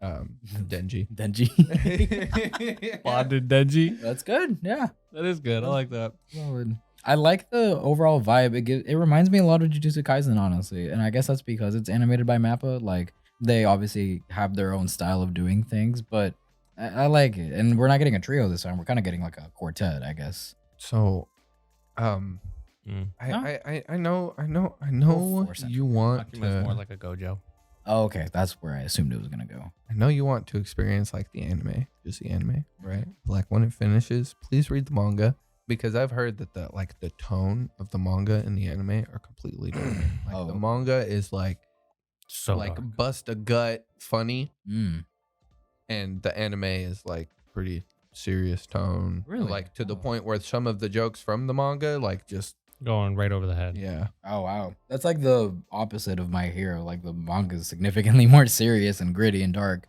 Denji. Denji. Bonded Denji. That's good. Yeah. That is good. I like that. Solid. I like the overall vibe. It reminds me a lot of Jujutsu Kaisen, honestly, and I guess that's because it's animated by Mappa. Like they obviously have their own style of doing things, but I like it. And we're not getting a trio this time. We're kind of getting like a quartet, I guess. So, I know Full force you want into Makima's to. more like a Gojo. Oh, okay, that's where I assumed it was gonna go. I know you want to experience like the anime, just the anime, right? Like when it finishes, please read the manga because I've heard that the tone of the manga and the anime are completely different. Like the manga is like So like dark. bust a gut funny, Mm. and the anime is like pretty serious tone. Really? Like to the point where some of the jokes from the manga like just Going right over the head. yeah. Oh wow, that's like the opposite of My Hero. Like the manga is significantly more serious and gritty and dark,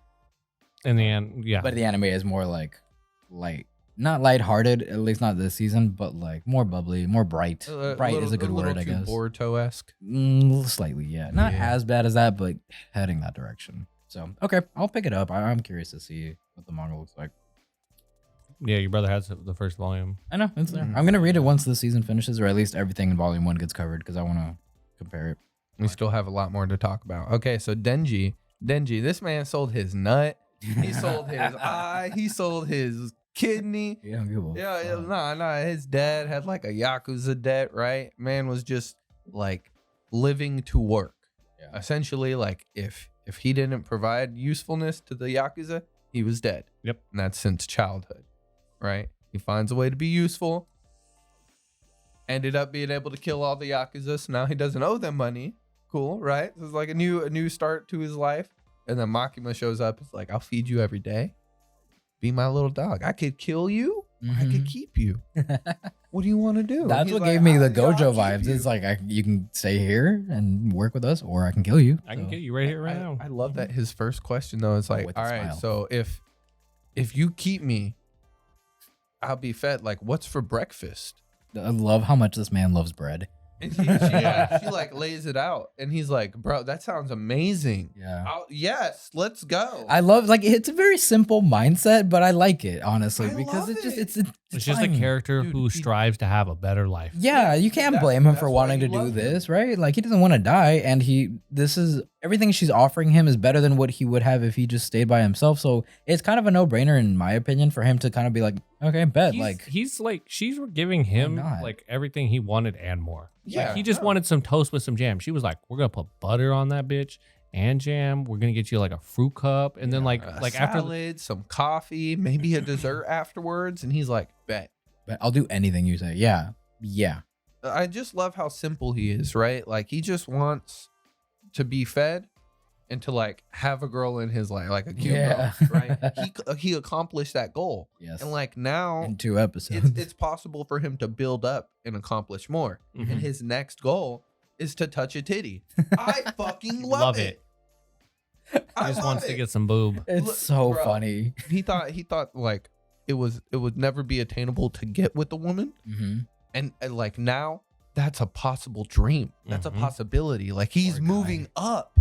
In the end, yeah. but the anime is more like light, not lighthearted. At least not this season, but like more bubbly, more bright. Bright is a good word, I guess. Boruto-esque. Slightly, yeah. Not Yeah. as bad as that, but heading that direction. So okay, I'll pick it up. I'm curious to see what the manga looks like. Yeah, your brother has the first volume. I know it's there. Mhm. I'm gonna read it once the season finishes, or at least everything in volume 1 gets covered, because I want to compare it. We still have a lot more to talk about. Okay, so Denji, this man sold his nut. He sold his eye. He sold his kidney. Yeah, don't give a Yeah, fuck. nah. His dad had like a Yakuza debt, right? Man was just like living to work. Yeah. Essentially, like if he didn't provide usefulness to the Yakuza, he was dead. Yep. And that's since childhood, right? He finds a way to be useful. Ended up being able to kill all the Yakuza, so now he doesn't owe them money. Cool, right? So it's like a new start to his life. And then Makima shows up. It's like, I'll feed you every day. Be my little dog. I could kill you. I could keep you. What do you want to do? That's He's what like, gave me the I'll Gojo keep vibes. you." It's like you can stay here and work with us, or I can kill you. I can So, get you right here, right now. I love that his first question though is like, with a all right, smile. so if you keep me, I'll be fed. Like, what's for breakfast? I love how much this man loves bread. And she like lays it out, and he's like, bro, that sounds amazing. Yeah. Yes, let's go. I love like it's a very simple mindset, but I like it honestly I because love it's just it. It's just a fun. character Dude, who strives to have a better life. Yeah, you can't That's- blame him that's for why wanting you to do love him. this, right? Like he doesn't want to die, and this is everything she's offering him is better than what he would have if he just stayed by himself. So it's kind of a no-brainer in my opinion for him to kind of be like, okay, bet, He's like she's giving him not? like everything he wanted and more. Yeah, Like, he just no. wanted some toast with some jam. She was like, "We're gonna put butter on that bitch and jam. We're gonna get you like a fruit cup, and then like a after salad, some coffee, maybe a dessert afterwards." And he's like, bet. but I'll do anything you say. Yeah, yeah. I just love how simple he is, right? Like he just wants to be fed and to like have a girl in his life, like a cute Yeah. girl, right? He accomplished that goal. Yes. And like now In 2 episodes. it's possible for him to build up and accomplish more. Mhm. And his next goal is to touch a titty. I fucking love it. He I just love wants to it. get some boob. It's Look, so bro. funny. He thought like it would never be attainable to get with a woman. Mm-hmm. And like now that's a possible dream. That's a Mhm. possibility. Like he's Poor guy. moving up.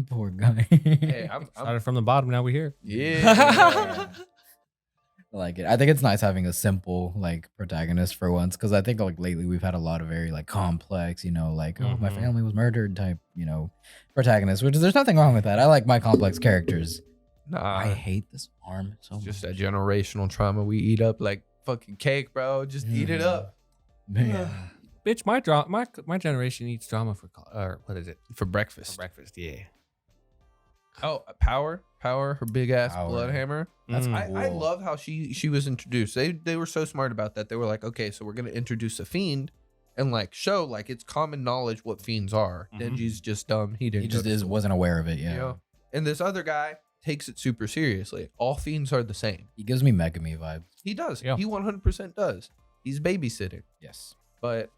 Poor guy. Hey, I'm Started from the bottom, now we're here. yeah. I like it. I think it's nice having a simple like protagonist for once, because I think like lately we've had a lot of very like complex, like oh my Mhm. family was murdered type, protagonists. Which there's nothing wrong with that. I like my complex characters. Nah, I hate this arm so it's just much. that generational trauma we eat up like fucking cake, bro. Just eat it up Man. Bitch, my generation eats drama or what is it? for breakfast. For breakfast, yeah. Oh, Power, her big ass Power. blood hammer. That's I cool. love how she was introduced. They were so smart about that. They were like, okay, so we're gonna introduce a fiend and like show like it's common knowledge what fiends are. Mhm. Denji's just dumb. He didn't. He go just to school, wasn't aware of it. Yeah. you know? And this other guy takes it super seriously. All fiends are the same. He gives me Megami vibes. He does. Yeah. He 100% does. He's babysitting. Yes. But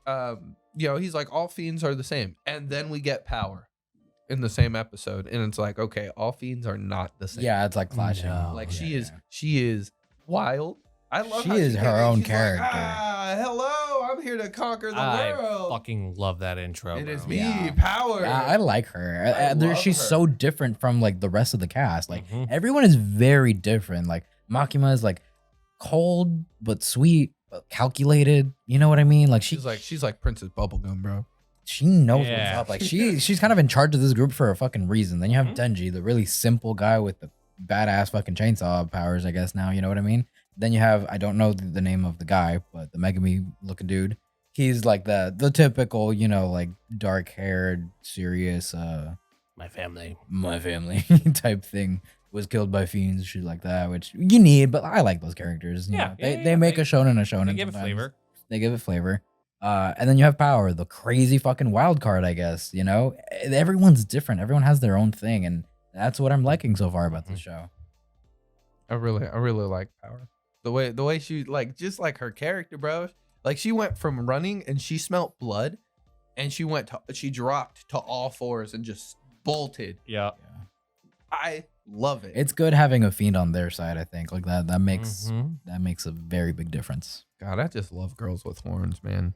he's like all fiends are the same. And then we get Power in the same episode, and it's like, okay, all fiends are not the same. Yeah, it's like clashing. No. Like Yeah, she is wild. I love She how is came her in, own she's like, character. hello, I'm here to conquer the I world. fucking love that intro. It bro. is me, Yeah. Power. Yeah, I like her. I love She's her. so different from like the rest of the cast. Like Mhm. everyone is very different. Like Makima is like cold but sweet, but calculated. You know what I mean? Like she's like Princess Bubblegum, bro. she knows Yeah. what's up. Like she's kind of in charge of this group for a fucking reason. Then you have Mhm. Denji, the really simple guy with the badass fucking chainsaw powers, I guess now, you know what I mean? Then you have, I don't know the name of the guy, but the Megami looking dude. He's like the typical, like dark haired, serious My family. type thing was killed by fiends, shit like that, which you need, but I like those characters. You know? They make a shonen a shonen. They give it sometimes. flavor. They give it flavor. And then you have Power, the crazy fucking wild card, I guess. You know, everyone's different. Everyone has their own thing, and that's what I'm liking so far about this show. I really like Power. The way she like just like her character, bro. Like she went from running and she smelt blood, and she dropped to all fours and just bolted. Yeah. I love it. It's good having a fiend on their side. I think like that makes a very big difference. God, I just love girls with horns, man.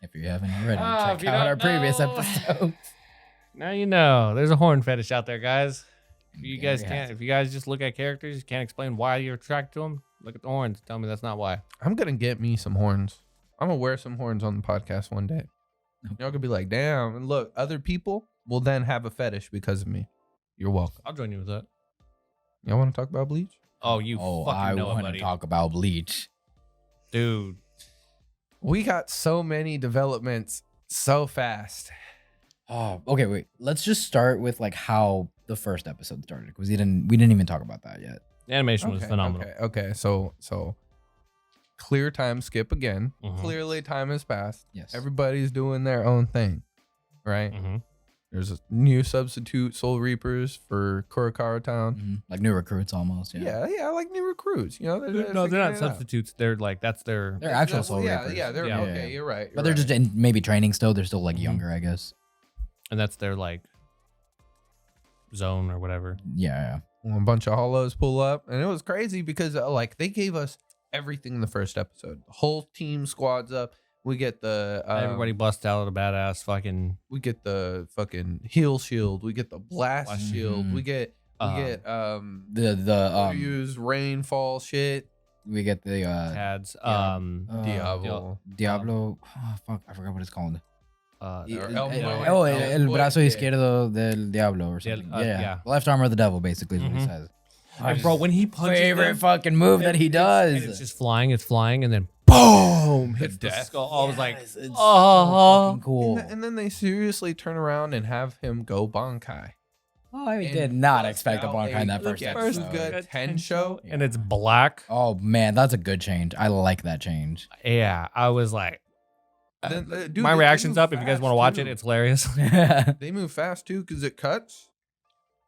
If you haven't already, check out our previous episode. Now you know. There's a horn fetish out there, guys. If you Yeah, guys can't, if you guys just look at characters, you can't explain why you're attracted to them. Look at the horns. Tell me that's not why. I'm gonna get me some horns. I'm gonna wear some horns on the podcast one day. Y'all gonna be like, damn. And look, other people will then have a fetish because of me. You're welcome. I'll join you with that. Y'all want to talk about Bleach? Oh, you I fucking know it, want to buddy. talk about Bleach. Dude. We got so many developments so fast. Oh, okay. Wait. Let's just start with like how the first episode started because we didn't even talk about that yet. The animation was phenomenal. Okay. So clear time skip again. Mhm. Clearly time has passed. Yes. Everybody's doing their own thing, right? Mm-hmm. There's a new substitute Soul Reapers for Kurakara Town. Like new recruits almost. Yeah. Yeah, like new recruits. You know, No, they're figuring not it out. substitutes. They're like that's their. They're actual That's- Soul yeah, Reapers. Yeah, they're Yeah. okay. You're right. But they're just in maybe training still. They're still like Mhm. younger, I guess. And that's their like zone or whatever. Yeah. a bunch of hollows pull up, and it was crazy because like they gave us everything in the first episode. The whole team squads up. We get the Everybody busts out of the badass fucking. we get the fucking heal shield. We get the blast shield. Mhm. We get The use rainfall shit. we get the Pads. Diablo. Diablo. Oh, fuck, I forgot what it's called. El brazo izquierdo del Diablo or something. yeah. The left arm of the devil, basically, is what he Mhm. says. And bro, when he punches Favorite them, fucking move that he does. and it's just flying, it's flying, and then boom, hits the death. skull. I was like, Yes, it's oh. so fucking cool. And then they seriously turn around and have him go Bankai. Oh, I and did not bust expect a out Bankai in that a first good episode. good Tensho. and it's black. Oh man, that's a good change. I like that change. Yeah, I was like, Dude, my they reaction's move up. If you guys fast, want to watch too. it, it's hilarious. They move fast too because it cuts,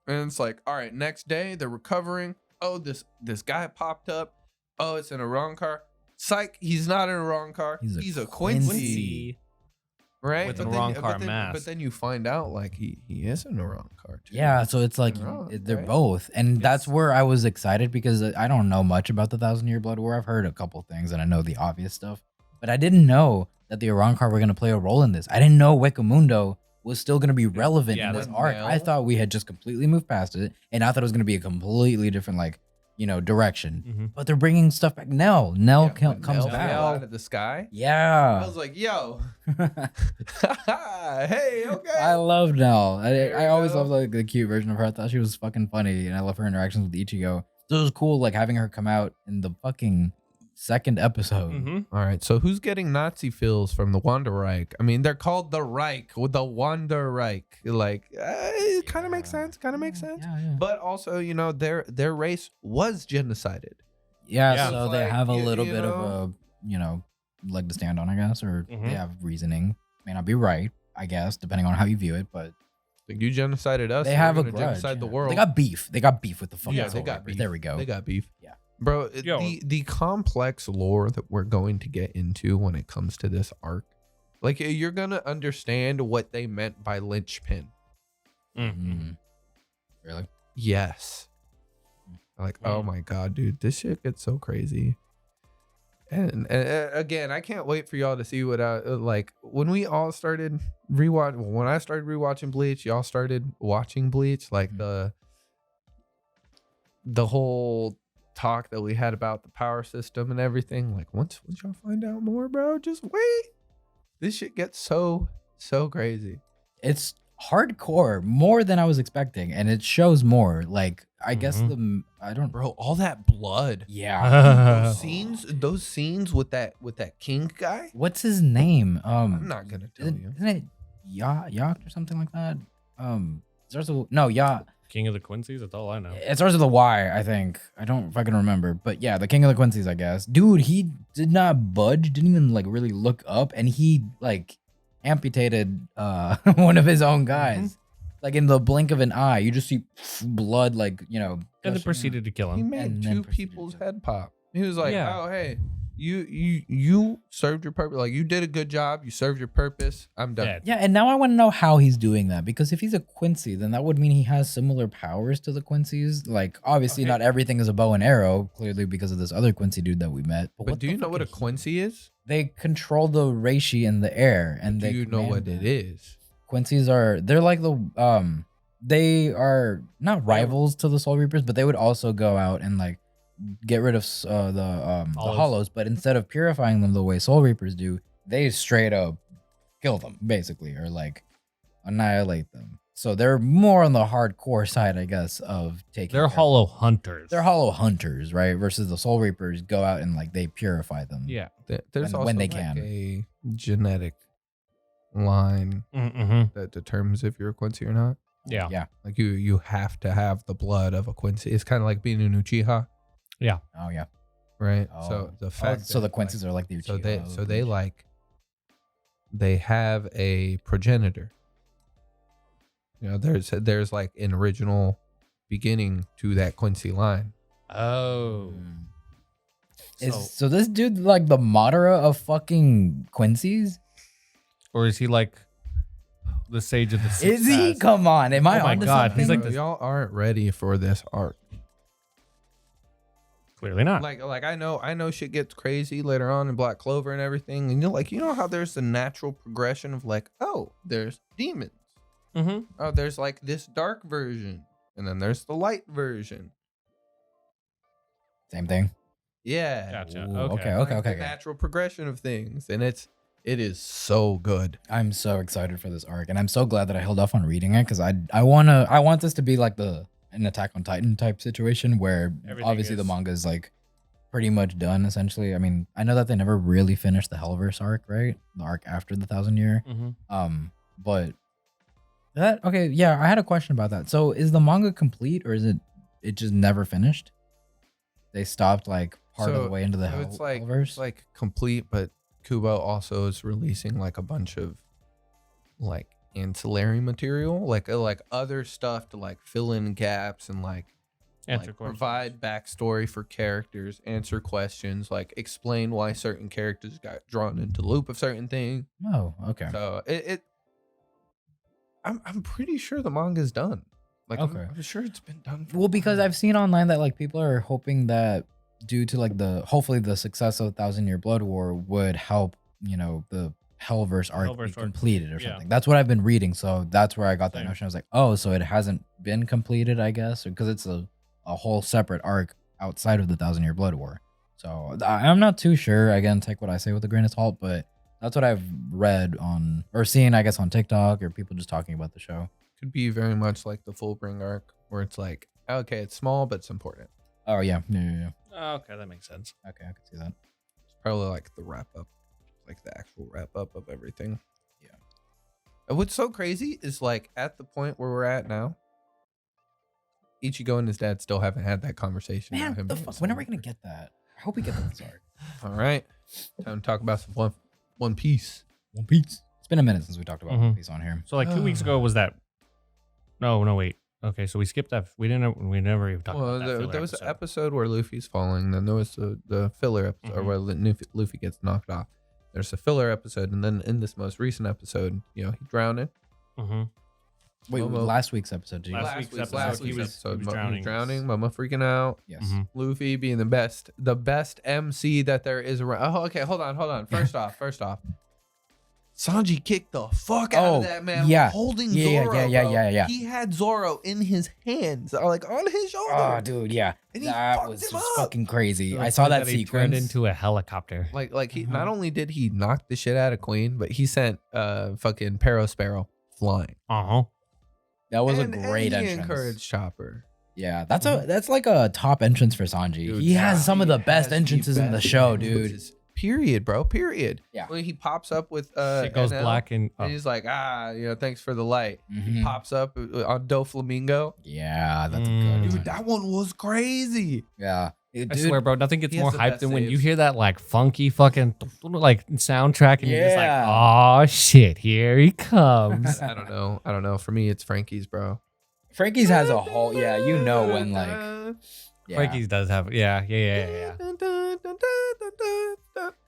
and it's like, all right, next day they're recovering. Oh, this guy popped up. Oh, it's in a wrong car. Psych, he's not in a wrong car. He's a Quincy, right? With the But wrong then- car but then, mask. But then you find out like he is in the wrong car too. Yeah, so it's like Oh, they're okay. both, and that's where I was excited because I don't know much about the 1,000-Year Blood War. I've heard a couple things, and I know the obvious stuff, but I didn't know that the Arrancar were going to play a role in this. I didn't know Wekamundo was still going to be relevant in this with arc. Nell. I thought we had just completely moved past it, and I thought it was going to be a completely different, like, direction. Mhm. But they're bringing stuff back. Nell Yeah, comes Nell back. fell out of the sky. I Yeah. was like, yo, hey, okay. I love Nell. There I we always go. loved like the cute version of her. I thought she was fucking funny, and I love her interactions with Ichigo. So it was cool, like having her come out in the fucking second episode. Mhm. All right, so who's getting Nazi feels from the Wanderreich? I mean, they're called the Reich with the Wanderreich. Like, it kind of makes sense. Kind of makes sense. Yeah. But also, their race was genocided. Yeah, So so it's they like, have a you- little you bit know? of a, leg to stand on, I guess, or Mhm. they have reasoning. May not be right, I guess, depending on how you view it, but Like, you genocided us. they so have we're a gonna grudge. genocide the yeah. world. They got beef. They got beef with the fucking Yeah, Soul they got Reapers. beef. There we go. They got beef. Yeah. Bro, Yo. the complex lore that we're going to get into when it comes to this arc, like you're gonna understand what they meant by linchpin. Mhm. Really? Yes. Like, oh my god, dude, this shit gets so crazy. And again, I can't wait for y'all to see what I like when we all started when I started rewatching Bleach, y'all started watching Bleach, like the whole talk that we had about the power system and everything. Like once y'all find out more, bro, just wait. This shit gets so crazy. It's hardcore, more than I was expecting, and it shows more. Like, I guess I don't. Bro, all that blood. Yeah. Those scenes with that king guy. What's his name? I'm not gonna tell you. Isn't it Yacht or something like that? starts with no, yeah. King of the Quincy's. That's all I know. It starts with a Y, I think. I don't fucking remember, but yeah, the King of the Quincy's, I guess. Dude, he did not budge. Didn't even like really look up, and he like amputated one of his own guys. Like in the blink of an eye, you just see blood, like And then proceeded to kill He him. made And then 2 proceeded people's to- head pop. He was like, Yeah. "Oh, hey, you served your purpose. Like you did a good job. You served your purpose. I'm done." Dead. Yeah, and now I want to know how he's doing that, because if he's a Quincy, then that would mean he has similar powers to the Quincy's. Like obviously, Okay. not everything is a bow and arrow, clearly because of this other Quincy dude that we met. But what do the you know fuck what a is he? Quincy is? They control the reishi in the air, and Do they you know what command it is? Quincy's they're like the they are not rivals to the Soul Reapers, but they would also go out and like get rid of the hollows, but instead of purifying them the way Soul Reapers do, they straight up kill them basically, or like annihilate them. So they're more on the hardcore side, I guess, of taking. They're hollow hunters. They're hollow hunters, right? Versus the Soul Reapers go out and like they purify them. Yeah. There's When also they like can. a genetic line Mm-hmm. that determines if you're a Quincy or not. Yeah. Yeah. Like you have to have the blood of a Quincy. It's kind of like being an Uchiha, Oh yeah. right? Oh. So the fact so the that, Quincy's are like the so Uchiha. they like they have a progenitor. You know, there's like an original beginning to that Quincy line. Oh. So this dude like the Madara of fucking Quincy's? Or is he like the sage of the Is he? success? Come on. Am I Oh my onto God, he's something? like this- Y'all aren't ready for this arc. Clearly not. Like I know shit gets crazy later on in Black Clover and everything, and you know how there's the natural progression of like, oh, there's demons. Mm-hmm. Oh, there's like this dark version, and then there's the light version. Same thing. Yeah. Gotcha. Ooh, Okay. Like the natural progression of things, and it is so good. I'm so excited for this arc, and I'm so glad that I held off on reading it, because I want this to be like an Attack on Titan type situation where Everything obviously the is- manga is like pretty much done essentially. I mean, I know that they never really finished the Hellverse arc, right? The arc after the 1,000-year. Mm-hmm. But that okay, yeah, I had a question about that. So is the manga complete, or is it just never finished? They stopped like part of the So- way into the so it's like Hellverse. it's like complete, but Kubo also is releasing like a bunch of like ancillary material, like other stuff to like fill in gaps and like Answer questions. provide backstory for characters, answer questions, like explain why certain characters got drawn into the loop of certain things. Oh, okay. So I'm pretty sure the manga's done. Like Okay. I'm sure it's been done. For Well, because I've seen online that like people are hoping that due to like hopefully the success of 1,000-year Blood War would help, the Hellverse arc Hellverse be arc. completed or Yeah. something. That's what I've been reading, so that's where I got that Same. notion. I was like, oh, so it hasn't been completed, I guess, because it's a whole separate arc outside of the 1,000-year Blood War. So I'm not too sure. Again, take what I say with a grain of salt, but that's what I've read on or seen, I guess, on TikTok or people just talking about the show. could be very much like the Fullbring arc, where it's like, okay, it's small but it's important. Oh yeah, yeah. Okay, that makes sense. Okay, I can see that. It's probably like the wrap up, like the actual wrap up of everything. Yeah. And what's so crazy is like at the point where we're at now, Ichigo and his dad still haven't had that conversation. Man, about him the being fuck? Soul When are we gonna Reaper. get that? I hope we get that this arc. All right, time to talk about some One Piece. One Piece. It's been a minute since we talked about One Mhm. Piece on here. So like 2 weeks ago was that? No, wait. Okay, so we skipped that. We never even talked Well, about that. filler there was an episode. episode where Luffy's falling. Then there was the filler episode Mhm. where Luffy gets knocked off. There's a filler episode, and then in this most recent episode, he drowned. Mhm. Wait, Momo- last week's episode. Geez. Last week's episode, he was drowning. drowning. Mama freaking out. Yes. Mhm. Luffy being the best MC that there is around. Oh, okay, hold on. First off, Sanji kicked the fuck out Oh, of that man. yeah. Holding Yeah, Zoro. yeah. bro. He had Zoro in his hands, like on his shoulder. Oh, dude, yeah. And he That fucked was him just up. fucking crazy. So I it's saw funny that he turned sequence. into a helicopter. Like he Uh-huh. not only did he knock the shit out of Queen, but he sent fucking Sparrow flying. Uh-huh. That was And a great he entrance. encouraged Chopper. Yeah, that's like a top entrance for Sanji. Dude, he has some of the Sanji best has entrances in the best show, dude. entrances, Period, bro. Period. Yeah. When he pops up with Shit goes NL, black and and he's like, thanks for the light. He Mhm. pops up on Doflamingo. Yeah, that's a Mm. good Dude, one. that one was crazy. Yeah. I swear, bro, nothing gets he has more the hype best than when you saves. hear that like funky fucking like soundtrack and you're just like, Yeah. oh shit, here he comes. I don't know. For me, it's Frankie's, bro. Frankie's has a whole, yeah, you know when like, yeah. Frankie's does have, yeah.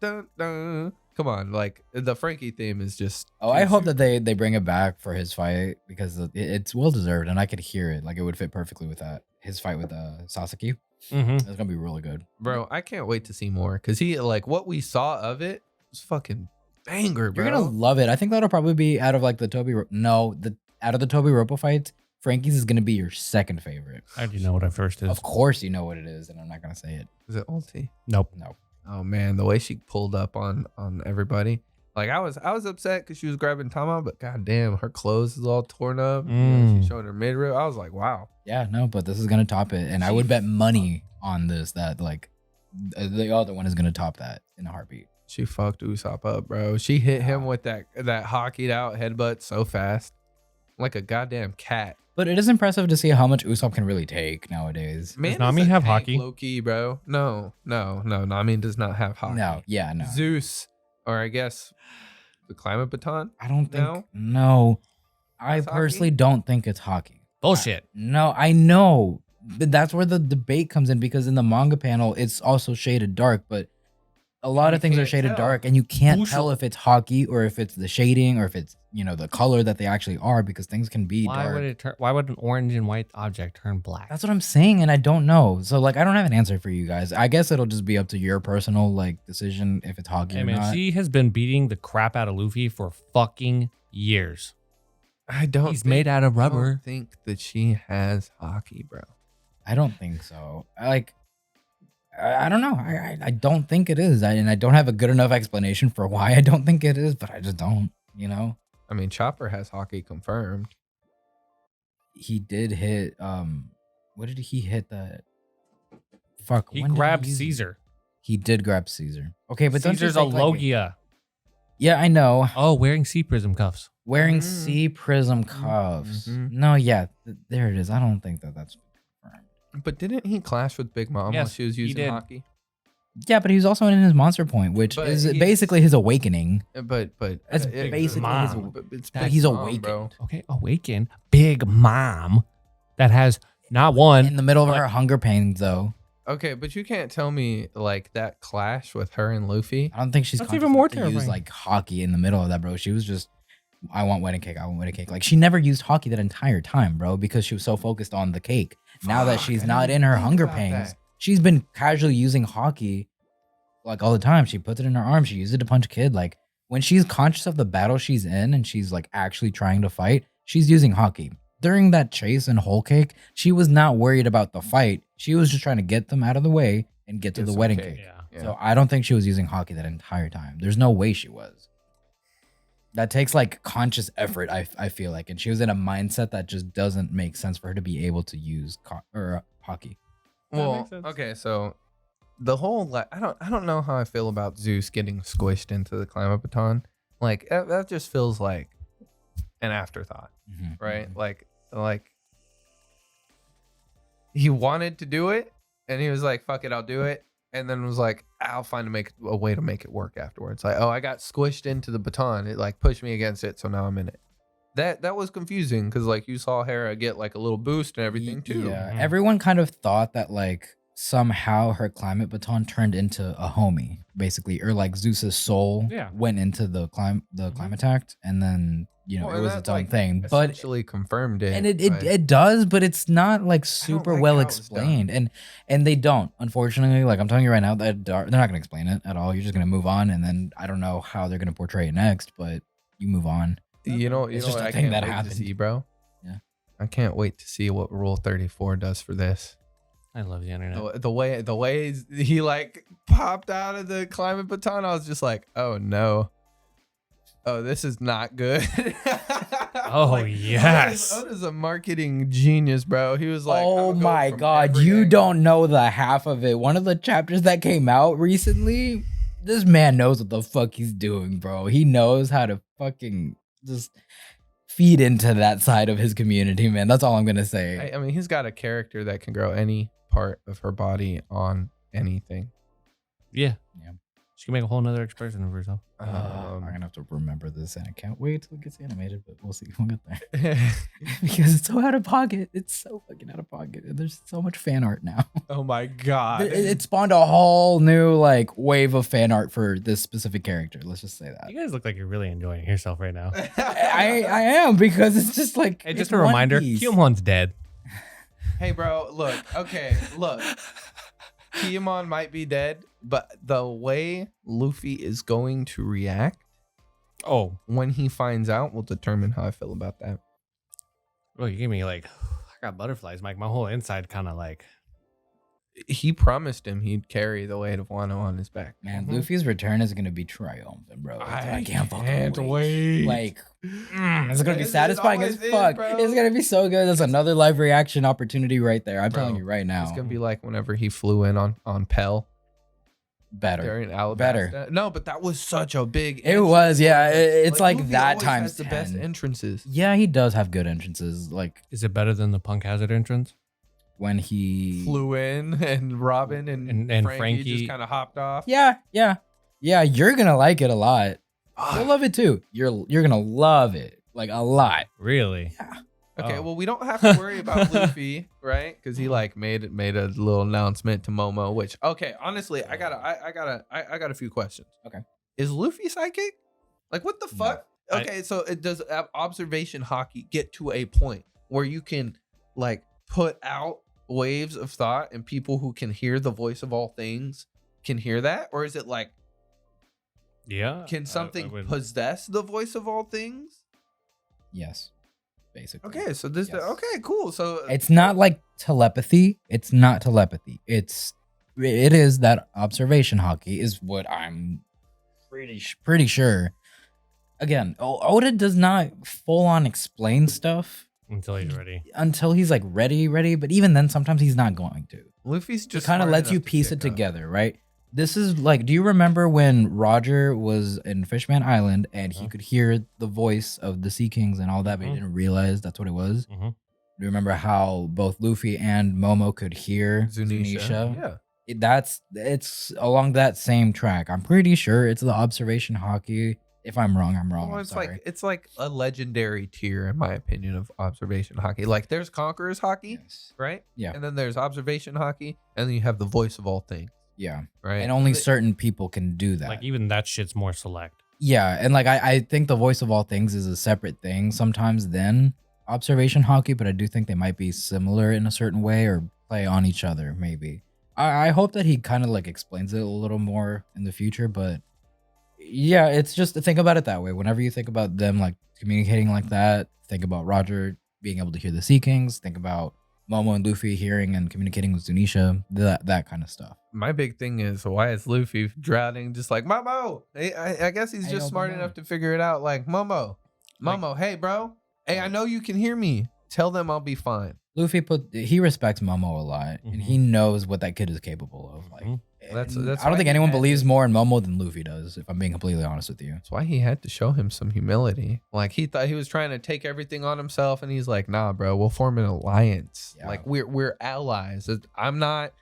Come on, like the Frankie theme is just. Oh, I hope that they bring it back for his fight because it's well deserved and I could hear it. Like it would fit perfectly with that. His fight with Sasaki. Mm-hmm. It's gonna be really good. Bro, I can't wait to see more because he like what we saw of it was fucking banger, bro. You're gonna love it. I think that'll probably be out of like the out of the Toby Roppo fights, Frankie's is gonna be your second favorite. I do know what our first is. Of course you know what it is, and I'm not gonna say it. Is it ulti? Nope. No. Oh man, the way she pulled up on everybody. Like I was upset because she was grabbing Tama, but goddamn, her clothes is all torn up. You know, she's showing her midriff. I was like, wow. Yeah, no, but this is gonna top it, and I would bet money on this that like the other one is gonna top that in a heartbeat. She fucked Usopp up, bro. She hit him with that hockeyed out headbutt so fast, like a goddamn cat. But it is impressive to see how much Usopp can really take nowadays. Man, Does Nami have hockey? Low key, bro. No. Nami does not have hockey. No, yeah, no. Zeus, or I guess the climate baton. I don't think. No? No, I That's personally hockey? don't think it's hockey. Bullshit. No, I know. But that's where the debate comes in because in the manga panel, it's also shaded dark, but a lot You of things are can't shaded tell. dark and you can't Bullshit. tell if it's hockey or if it's the shading or if it's, you know, the color that they actually are because things can be Why dark. would it turn? Why would an orange and white object turn black? That's what I'm saying, and I don't know. So like I don't have an answer for you guys. I guess it'll just be up to your personal like decision if it's hockey Hey or man, not. she has been beating the crap out of Luffy for fucking years. I don't. He's made out of I rubber. don't think that she has hockey, bro. I don't think so. I don't know. I don't think it is. And I don't have a good enough explanation for why I don't think it is, but I just don't, you know? I mean, Chopper has hockey confirmed. He did hit, what did he hit that? Fuck. He when did grabbed use it? Caesar. He did grab Caesar. Okay, but don't you Caesar's a think, like, Logia. yeah, I know. Oh, wearing sea prism cuffs. Wearing Mm. C prism cuffs. Mhm. No, yeah, there it is. I don't think that's confirmed. But didn't he clash with Big Mom while Yes, she was he using did. hockey? Yeah, but he was also in his monster point, which But is he's- basically his awakening. But That's it- basically Mom. but it's that Big he's Mom, awakened. bro. Okay, awaken. Big Mom that has not one. In the middle of but- her hunger pains, though. Okay, but you can't tell me like that clash with her and Luffy. I don't think she's That's conscious even more enough to use terrifying. like hockey in the middle of that, bro. She was just, I want wedding cake. I want wedding cake. Like she never used hockey that entire time, bro, because she was so focused on the cake. Now that Fuck, she's I not didn't in her think hunger about pains, that. she's been casually using hockey like all the time. She puts it in her arm. She used it to punch a kid. Like when she's conscious of the battle she's in and she's like actually trying to fight, she's using hockey. During that chase in Whole Cake, she was not worried about the fight. She was just trying to get them out of the way and get to Get the some wedding cake. cake. Yeah. So I don't think she was using hockey that entire time. There's no way she was. That takes like conscious effort, I feel like. And she was in a mindset that just doesn't make sense for her to be able to use hockey. That Well, makes sense. okay, so the whole I don't know how I feel about Zeus getting squished into the climate baton. Like that just feels like an afterthought, Mhm, right? mhm. Like he wanted to do it and he was like, fuck it, I'll do it. And then was like, I'll find a way to make it work afterwards. Like, oh, I got squished into the baton. It like pushed me against it, so now I'm in it. That was confusing because like you saw Hera get like a little boost and everything too. Yeah, Mhm. everyone kind of thought that like somehow her climate baton turned into a homie, basically, or like Zeus's soul Yeah. went into the climate act, and then you know Well, it and was that, its own like, thing. But Essentially confirmed it. and it but- does, but it's not like super like well how it was explained, and they don't, unfortunately. Like I'm telling you right now, that they're not gonna explain it at all. You're just gonna move on, and then I don't know how they're gonna portray it next, but you move on. You know It's what just a I thing can't that wait happened. to see, bro. Yeah. I can't wait to see what Rule 34 does for this. I love the internet. The way he like popped out of the climate baton, I was just like, oh no. Oh, this is not good. Oh, Like, yes. Oda's is a marketing genius, bro. He was like, oh "I'm gonna go my from god, every you angle." don't know the half of it. One of the chapters that came out recently, This man knows what the fuck he's doing, bro. He knows how to fucking just feed into that side of his community, man. That's all I'm gonna say. I mean, he's got a character that can grow any part of her body on anything. Yeah. Yeah. She can make a whole nother expression of herself. I'm gonna have to remember this, and I can't wait till it gets animated. But we'll see. We'll get there because it's so out of pocket. It's so fucking out of pocket. And there's so much fan art now. Oh my god! It spawned a whole new like wave of fan art for this specific character. Let's just say that. You guys look like you're really enjoying yourself right now. I am, because it's just like Hey, it's just a reminder, One Piece. Kyomon's dead. Hey, bro, look. Okay, look. Kiyomon might be dead, but the way Luffy is going to react Oh, when he finds out will determine how I feel about that. bro, you gave me like, I got butterflies, Mike. My whole inside kind of like. He promised him he'd carry the weight of Wano on his back. Man, Luffy's return is gonna be triumphant, bro. I can't fucking wait. Like, it's gonna be This is satisfying as always it, fuck. bro. It's gonna be so good. That's another live reaction opportunity right there. I'm Bro, telling you right now. It's gonna be like whenever he flew in on Pell better. during Alabasta. No, but that was such a big. It was, yeah. It's like Luffy that always times has the best 10. entrances. Yeah, he does have good entrances. Like Is it better than the Punk Hazard entrance? when he Flew in and Robin and Franky just Franky. kind of hopped off. Yeah. You're gonna like it a lot. You'll love it too. You're gonna love it like a lot. Really? Okay, Oh. well, we don't have to worry about Luffy, right? Because he like made a little announcement to Momo. Which, okay, honestly, I got a few questions. Okay. Is Luffy psychic? Like, what the No. fuck? Okay, so it does observation Haki get to a point where you can like put out waves of thought and people who can hear the voice of all things can hear that, or is it like Yeah. can something I would- possess the voice of all things? Yes, basically. Okay, so this Yes. okay, cool. So It's not like telepathy. It's not telepathy. It is that observation hockey is what I'm pretty sure. Again, Oda does not full on explain stuff until he's ready. until he's like ready. But even then, sometimes he's not going to. Luffy's It just kind of smart lets you enough to piece pick it up. together, right? This is like, do you remember when Roger was in Fishman Island and he could hear the voice of the Sea Kings and all that, but he didn't realize that's what it was? Mhm. Do you remember how both Luffy and Momo could hear Zunisha? Yeah. It's along that same track. I'm pretty sure it's the observation hockey. If I'm wrong, I'm wrong. Well, I'm it's sorry. like a legendary tier in my opinion of observation hockey. Like there's Conqueror's hockey, Yes. right? Yeah. And then there's observation hockey, and then you have the voice of all things, Yeah. right? And only certain people can do that. Like even that shit's more select. Yeah, and like I think the voice of all things is a separate thing sometimes than observation hockey, but I do think they might be similar in a certain way or play on each other, maybe. I hope that he kind of like explains it a little more in the future, but yeah, it's just think about it that way. Whenever you think about them like communicating like that, think about Roger being able to hear the Sea Kings, think about Momo and Luffy hearing and communicating with Zunisha, that kind of stuff. My big thing is why is Luffy drowning just like Momo? I guess he's Hey, just yo, smart Momo. enough to figure it out. Like Momo, hey bro, hey, I know you can hear me. Tell them I'll be fine. Luffy he respects Momo a lot, and he knows what that kid is capable of. Like, That's and that's I don't why think he anyone had believes to- more in Momo than Luffy does. If I'm being completely honest with you. That's why he had to show him some humility. Like he thought he was trying to take everything on himself, and he's like, "Nah, bro, we'll form an alliance. Yeah. Like we're allies. I'm not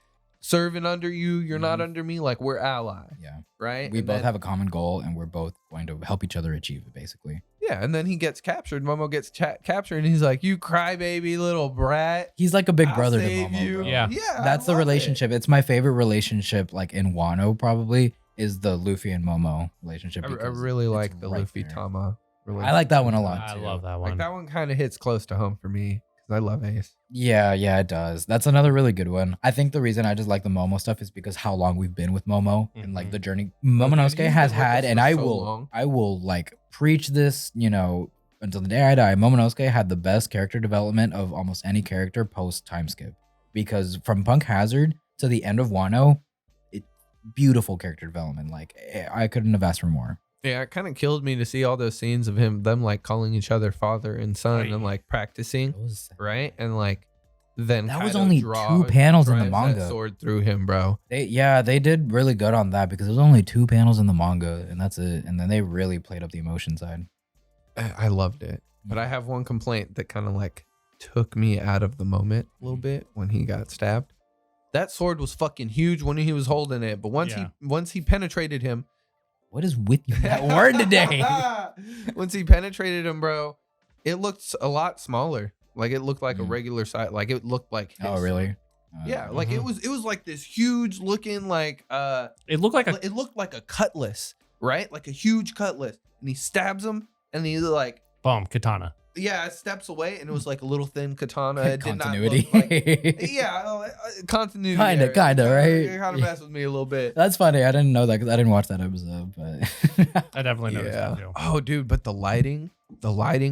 serving under you. You're not under me. Like we're allies, Yeah, right? we And both then- have a common goal, and we're both going to help each other achieve it. Basically, yeah. And then he gets captured. Momo gets captured, and he's like, "You crybaby little brat. he's like a big I'll brother to save Momo. you." Bro. Yeah. yeah. That's the relationship. It's my favorite relationship, like in Wano, probably is the Luffy and Momo relationship. I because really it's like the right Luffy there. Tama. I like that one a lot. I too. love that one. Like that one kind of hits close to home for me because I love Ace. Yeah, it does. That's another really good one. I think the reason I just like the Momo stuff is because how long we've been with Momo and like Mhm. the journey dude, Momonosuke he's has been with had, us and for I so will, long. I will like preach this, until the day I die. Momonosuke had the best character development of almost any character post time skip, because from Punk Hazard to the end of Wano, beautiful character development. Like I couldn't have asked for more. Yeah, it kind of killed me to see all those scenes of them like calling each other father and son Right. and like practicing, right? And like then That was Kaido only 2 panels in the drives that manga. sword through him, bro. They did really good on that because there's only 2 panels in the manga and that's it. And then they really played up the emotion side. I loved it, but I have one complaint that kind of like took me out of the moment a little bit when he got stabbed. That sword was fucking huge when he was holding it, but once he penetrated him. What is with you that word today? Once he penetrated him, bro, it looked a lot smaller. Like it looked like a regular size. Like it looked like his Oh, really? yeah, like it was like this huge looking like It looked like a cutlass, right? Like a huge cutlass. And he stabs him and he like boom, katana. yeah, it steps away and it was like a little thin katana. It Continuity. did not look like yeah, continuity. Kinda, right? It kind of messed with me a little bit. That's funny. I didn't know that because I didn't watch that episode, but I definitely noticed that too. Oh, dude, but the lighting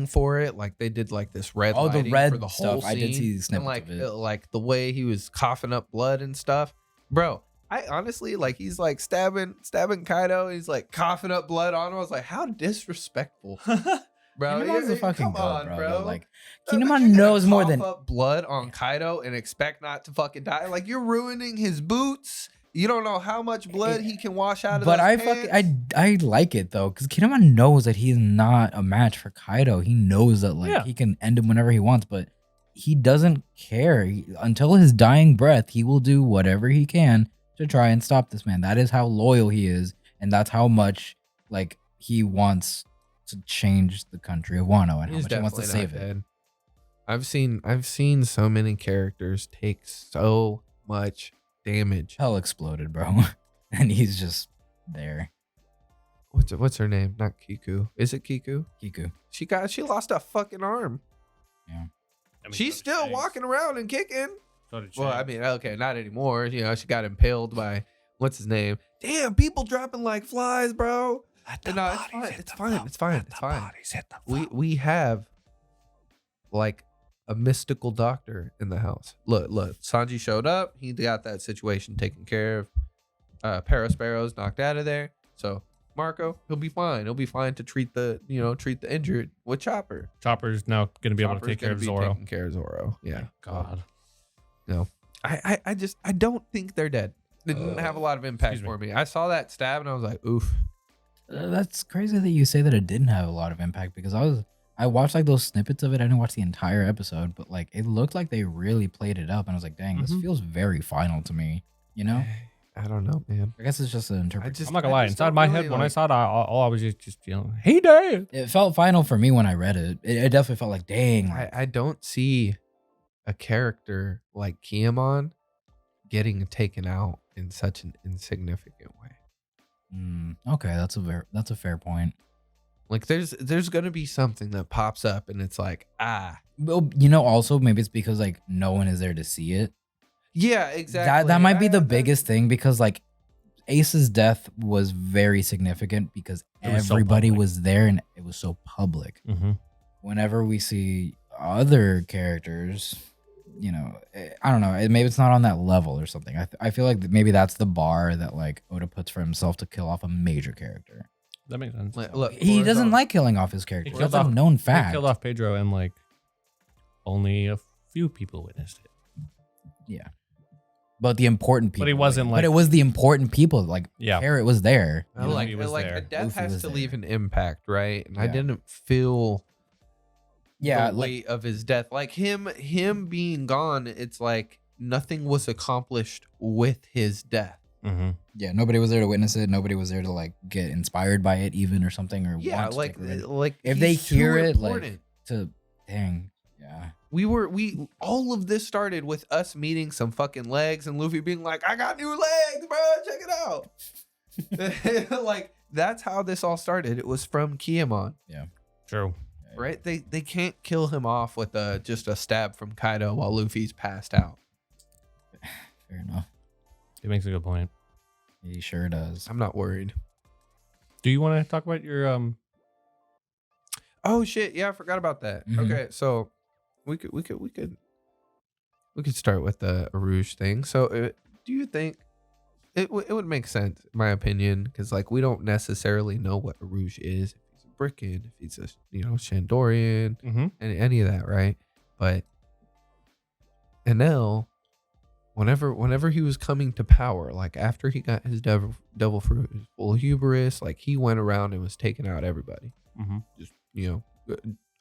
for it, like they did like this red lighting the red for the whole stuff. scene. I did see snippets and like of it. like the way he was coughing up blood and stuff, bro. I honestly like he's like stabbing Kaido. He's like coughing up blood on him. I was like, how disrespectful, bro. Kinemon's a fucking come goat, on, bro. Like But Kinemon you're gonna knows more cough than up blood on Kaido and expect not to fucking die. Like you're ruining his boots. You don't know how much blood he can wash out of. But those pants. I like it though, because Kinemon knows that he's not a match for Kaido. He knows that like he can end him whenever he wants, but he doesn't care. Until his dying breath, he will do whatever he can to try and stop this man. That is how loyal he is, and that's how much like he wants to change the country of Wano and how much he wants to save it. I've seen so many characters take so much damage. Hell exploded, bro. And he's just there. What's her name? Not Kiku. Is it Kiku? Kiku. She lost a fucking arm. Yeah. I mean, She's so did still Shanks. walking around and kicking. So did Well, I Shanks. mean, okay, not anymore. You know, she got impaled by what's his name? Damn, people dropping like flies, bro. No, it's fine. We have like a mystical doctor in the house. Look, Sanji showed up. He got that situation taken care of. Parasparrow's knocked out of there. So Marco, he'll be fine. He'll be fine to treat the injured with Chopper. Chopper's now going to be able to Chopper's take care of gonna be Zoro. Taking care of Zoro. Yeah. God. No. I don't think they're dead. They didn't have a lot of impact for me. I saw that stab and I was like, oof. That's crazy that you say that it didn't have a lot of impact because I watched like those snippets of it. I didn't watch the entire episode, but like it looked like they really played it up, and I was like, "Dang, this feels very final to me." You know? I don't know, man. I guess it's just an interpretation. I'm not gonna lie. Inside my head, when I saw it, all I was just yelling, "He did!" It felt final for me when I read it. It definitely felt like, "Dang!" I don't see a character like Kiemon getting taken out in such an insignificant way. Okay, that's a fair point. Like there's gonna be something that pops up and it's like, Well, you know, also maybe it's because like no one is there to see it. yeah, exactly. That might be the biggest thing because like Ace's death was very significant because everybody was there and it was so public. Whenever we see other characters, you know, I don't know, maybe it's not on that level or something. I feel like maybe that's the bar that like Oda puts for himself to kill off a major character. That makes sense. Look, He doesn't like killing off his character. That's a known fact. He killed off Pedro and like only a few people witnessed it. Yeah. But the important people. But he wasn't like. But it was the important people. Like, Carrot was there. I like he was there. a death Luffy has was to there. leave an impact, right? And I Yeah. didn't feel Yeah, the weight of his death. Like him being gone, it's like nothing was accomplished with his death. Yeah, nobody was there to witness it. Nobody was there to like get inspired by it, even or something, or Yeah, want to like take revenge. like if they he's hear too it, important. like to dang, yeah. We all of this started with us meeting some fucking legs and Luffy being like, I got new legs, bro. Check it out. Like that's how this all started. It was from Kiemon. Yeah. True. Right? They can't kill him off with just a stab from Kaido while Luffy's passed out. Fair enough. He makes a good point. He sure does. I'm not worried. Do you want to talk about your Oh shit! Yeah, I forgot about that. Mhm. Okay, so we could start with the Urouge thing. So, do you think it would make sense, in my opinion, because like we don't necessarily know what Urouge is. If he's a Bricken, if he's a Shandorian, any of that, right? But Enel, whenever he was coming to power, like after he got his devil fruit, his full hubris, like he went around and was taking out everybody. Mm-hmm. Just,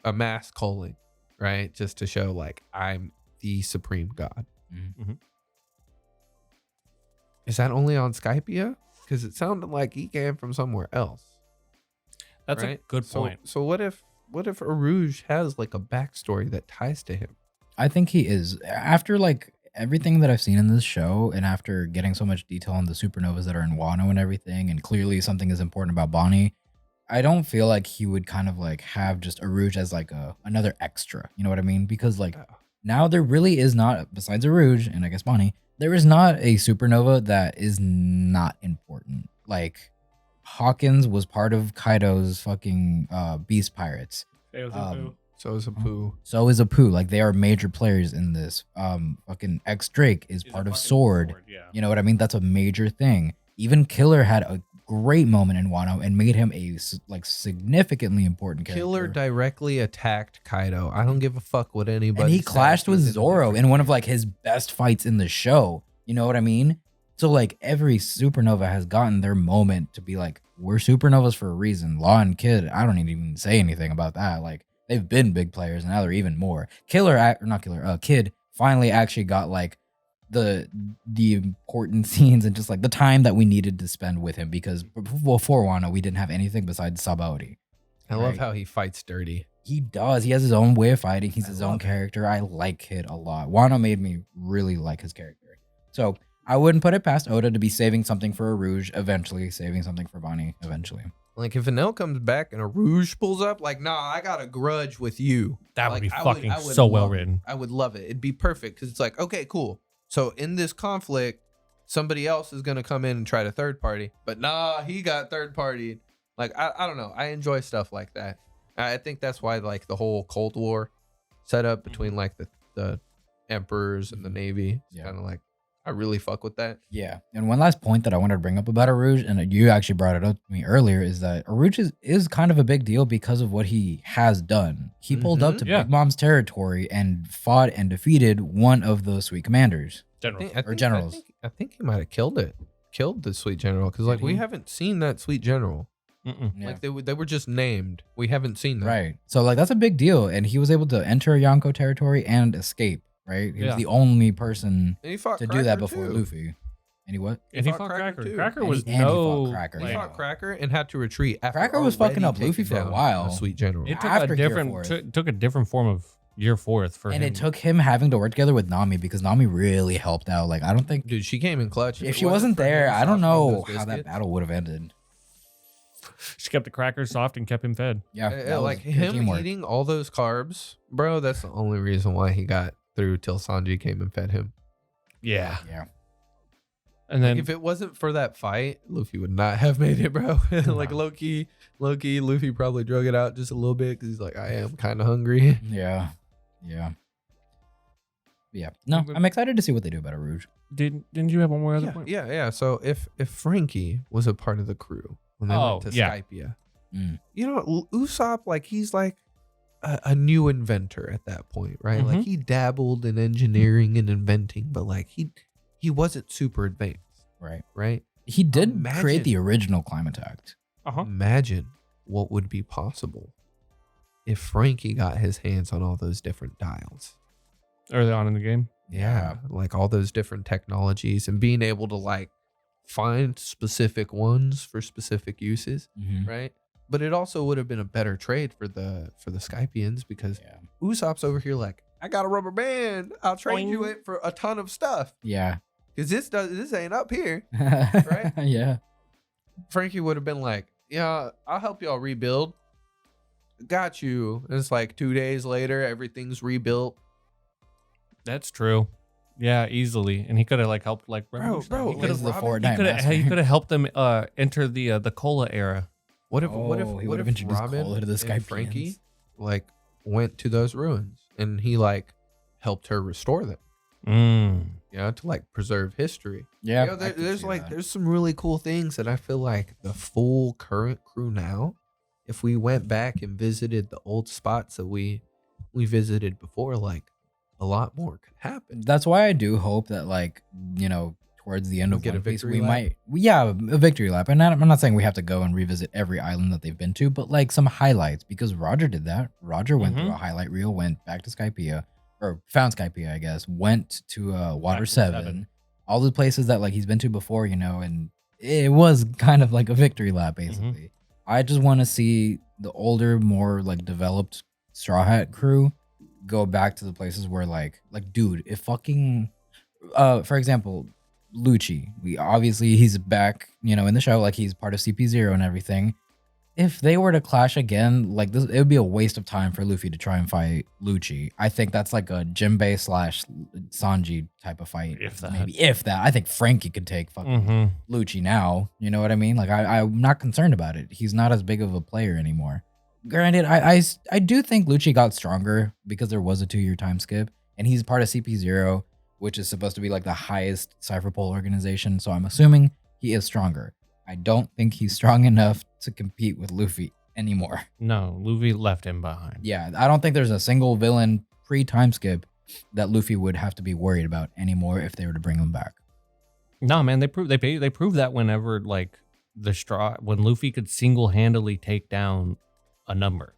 a mass calling, right? Just to show like I'm the supreme god. Mm-hmm. Is that only on Skypea? Because it sounded like he came from somewhere else. That's right? a good point. So what if Urouge has like a backstory that ties to him? I think he is. After like everything that I've seen in this show, and after getting so much detail on the supernovas that are in Wano and everything, and clearly something is important about Bonnie, I don't feel like he would kind of like have just Urouge as like another extra. You know what I mean? Because like now there really is not, besides Urouge and I guess Bonnie, there is not a supernova that is not important. Like Hawkins was part of Kaido's fucking Beast Pirates. So is Apu. So is Apu. Like they are major players in this. Fucking X Drake is part of Sword. Yeah. You know what I mean? That's a major thing. Even Killer had a great moment in Wano and made him a like significantly important character. Killer directly attacked Kaido. I don't give a fuck what anybody. And he says. clashed with He's Zoro in one of like his best fights in the show. You know what I mean? So like every supernova has gotten their moment to be like, we're supernovas for a reason. Law and Kid, I don't even say anything about that. Like they've been big players and now they're even more. Kid finally actually got like the important scenes and just like the time that we needed to spend with him, because before Wano we didn't have anything besides Sabaody. I love how he fights dirty. He does. He has his own way of fighting. He's his own character. I like Kid a lot. Wano made me really like his character. So I wouldn't put it past Oda to be saving something for Urouge eventually, saving something for Bonnie eventually. Like if Enel comes back and Urouge pulls up, like, nah, I got a grudge with you. That like, would be I fucking I would so well love it. written. I would love it. It'd be perfect because it's like, okay, cool. So in this conflict, somebody else is gonna come in and try to third party, but nah, he got third partied. Like I don't know. I enjoy stuff like that. I think that's why like the whole Cold War setup between like the emperors and the Navy is kind of like, I really fuck with that. Yeah. And one last point that I wanted to bring up about Urouge, and you actually brought it up to me earlier, is that Urouge is kind of a big deal because of what he has done. He pulled up to Big Mom's territory and fought and defeated one of those sweet commanders. Generals. I think he might have killed the sweet general, because like we haven't seen that sweet general. Yeah. Like they were just named. We haven't seen them. Right. So like that's a big deal, and he was able to enter Yonko territory and escape. Right. He was the only person and he fought to Cracker do that before too. Luffy. And he what? And he fought Cracker. too. Cracker And was he fought Cracker. He fought Cracker and had to retreat. After Cracker was fucking already up Luffy taking for a down while. the sweet general. It took After a Gear different Fourth. took a different form of Year Fourth for him. And it took him having to work together with Nami, because Nami really helped out. Like I don't think Dude, she came in clutch. if she wasn't there, I don't know how that battle would have ended. She kept the crackers soft and kept him fed. Yeah, that like was good him teamwork. eating all those carbs, bro. That's the only reason why he got through till Sanji came and fed him. Yeah. Yeah. And then Like, if it wasn't for that fight, Luffy would not have made it, bro. Like low key, Luffy probably drug it out just a little bit because he's like, I am kind of hungry. Yeah. No, I'm excited to see what they do about Urouge. didn't you have one more other point? Yeah. So if Franky was a part of the crew when they went to Skypea, you know, Usopp, like he's like a new inventor at that point, right? Like he dabbled in engineering and inventing, but like he wasn't super advanced, right? He did create the original Climate Act. Imagine what would be possible if Franky got his hands on all those different dials Early on in the game. Yeah, like all those different technologies and being able to like find specific ones for specific uses, right? But it also would have been a better trade for the Skypeans, because Usopp's over here like, I got a rubber band, I'll trade you it for a ton of stuff. Yeah, because this ain't up here, right? Yeah. Franky would have been like, yeah, I'll help y'all rebuild. Got you. And it's like 2 days later, everything's rebuilt. That's true. Yeah, easily. And he could have like helped like bro, he could He's the have Fortnite master. he could have helped them enter the cola era. What if he what would have if introduced Robin Cola to the and Skypeans. Franky like went to those ruins and he like helped her restore them? You know, to like preserve history. Yeah, you know, there's some really cool things that I feel like the full current crew now, if we went back and visited the old spots that we visited before, like a lot more could happen. That's why I do hope that, like, you know, towards the end We'll of get One a Piece, victory we lap? a victory lap. And I'm not saying we have to go and revisit every island that they've been to, but like some highlights, because Roger did that. Roger went through a highlight reel, went back to Skypea, or found Skypea, I guess, went to Water Back to 7, all the places that like he's been to before, you know, and it was kind of like a victory lap, basically. I just want to see the older, more like developed Straw Hat crew go back to the places where like dude, if fucking for example, Lucci, he's back, you know, in the show, like he's part of CP0 and everything. If they were to clash again, like this, it would be a waste of time for Luffy to try and fight Lucci. I think that's like a Jinbei / Sanji type of fight. If that. Maybe if that. I think Franky could take fucking Lucci now. You know what I mean? Like I'm not concerned about it. He's not as big of a player anymore. Granted, I do think Lucci got stronger because there was a 2-year time skip, and he's part of CP0, which is supposed to be like the highest Cypher Pole organization. So I'm assuming he is stronger. I don't think he's strong enough to compete with Luffy anymore. No, Luffy left him behind. Yeah, I don't think there's a single villain pre-time skip that Luffy would have to be worried about anymore if they were to bring him back. No, man, they proved that whenever like when Luffy could single-handedly take down a number.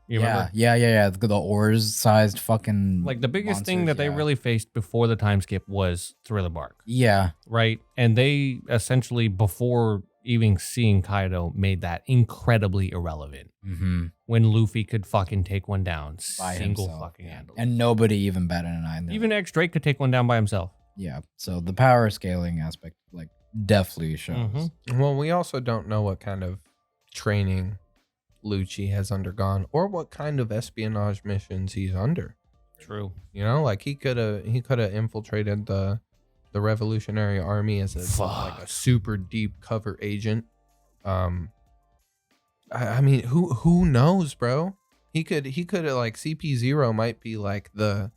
You remember? Yeah. The oars-sized fucking Like the biggest thing monsters, that they really faced before the time skip was Thriller Bark. Yeah. Right? And they essentially, before even seeing Kaido, made that incredibly irrelevant. When Luffy could fucking take one down By single himself, fucking handle. And nobody even batted an eye. Even X Drake could take one down by himself. Yeah. So the power scaling aspect, like, definitely shows. Well, we also don't know what kind of training Lucci has undergone or what kind of espionage missions he's under. True. You know, like he could have infiltrated the Revolutionary Army as like a super deep cover agent. I mean, who knows, bro? He could like CP0 might be like the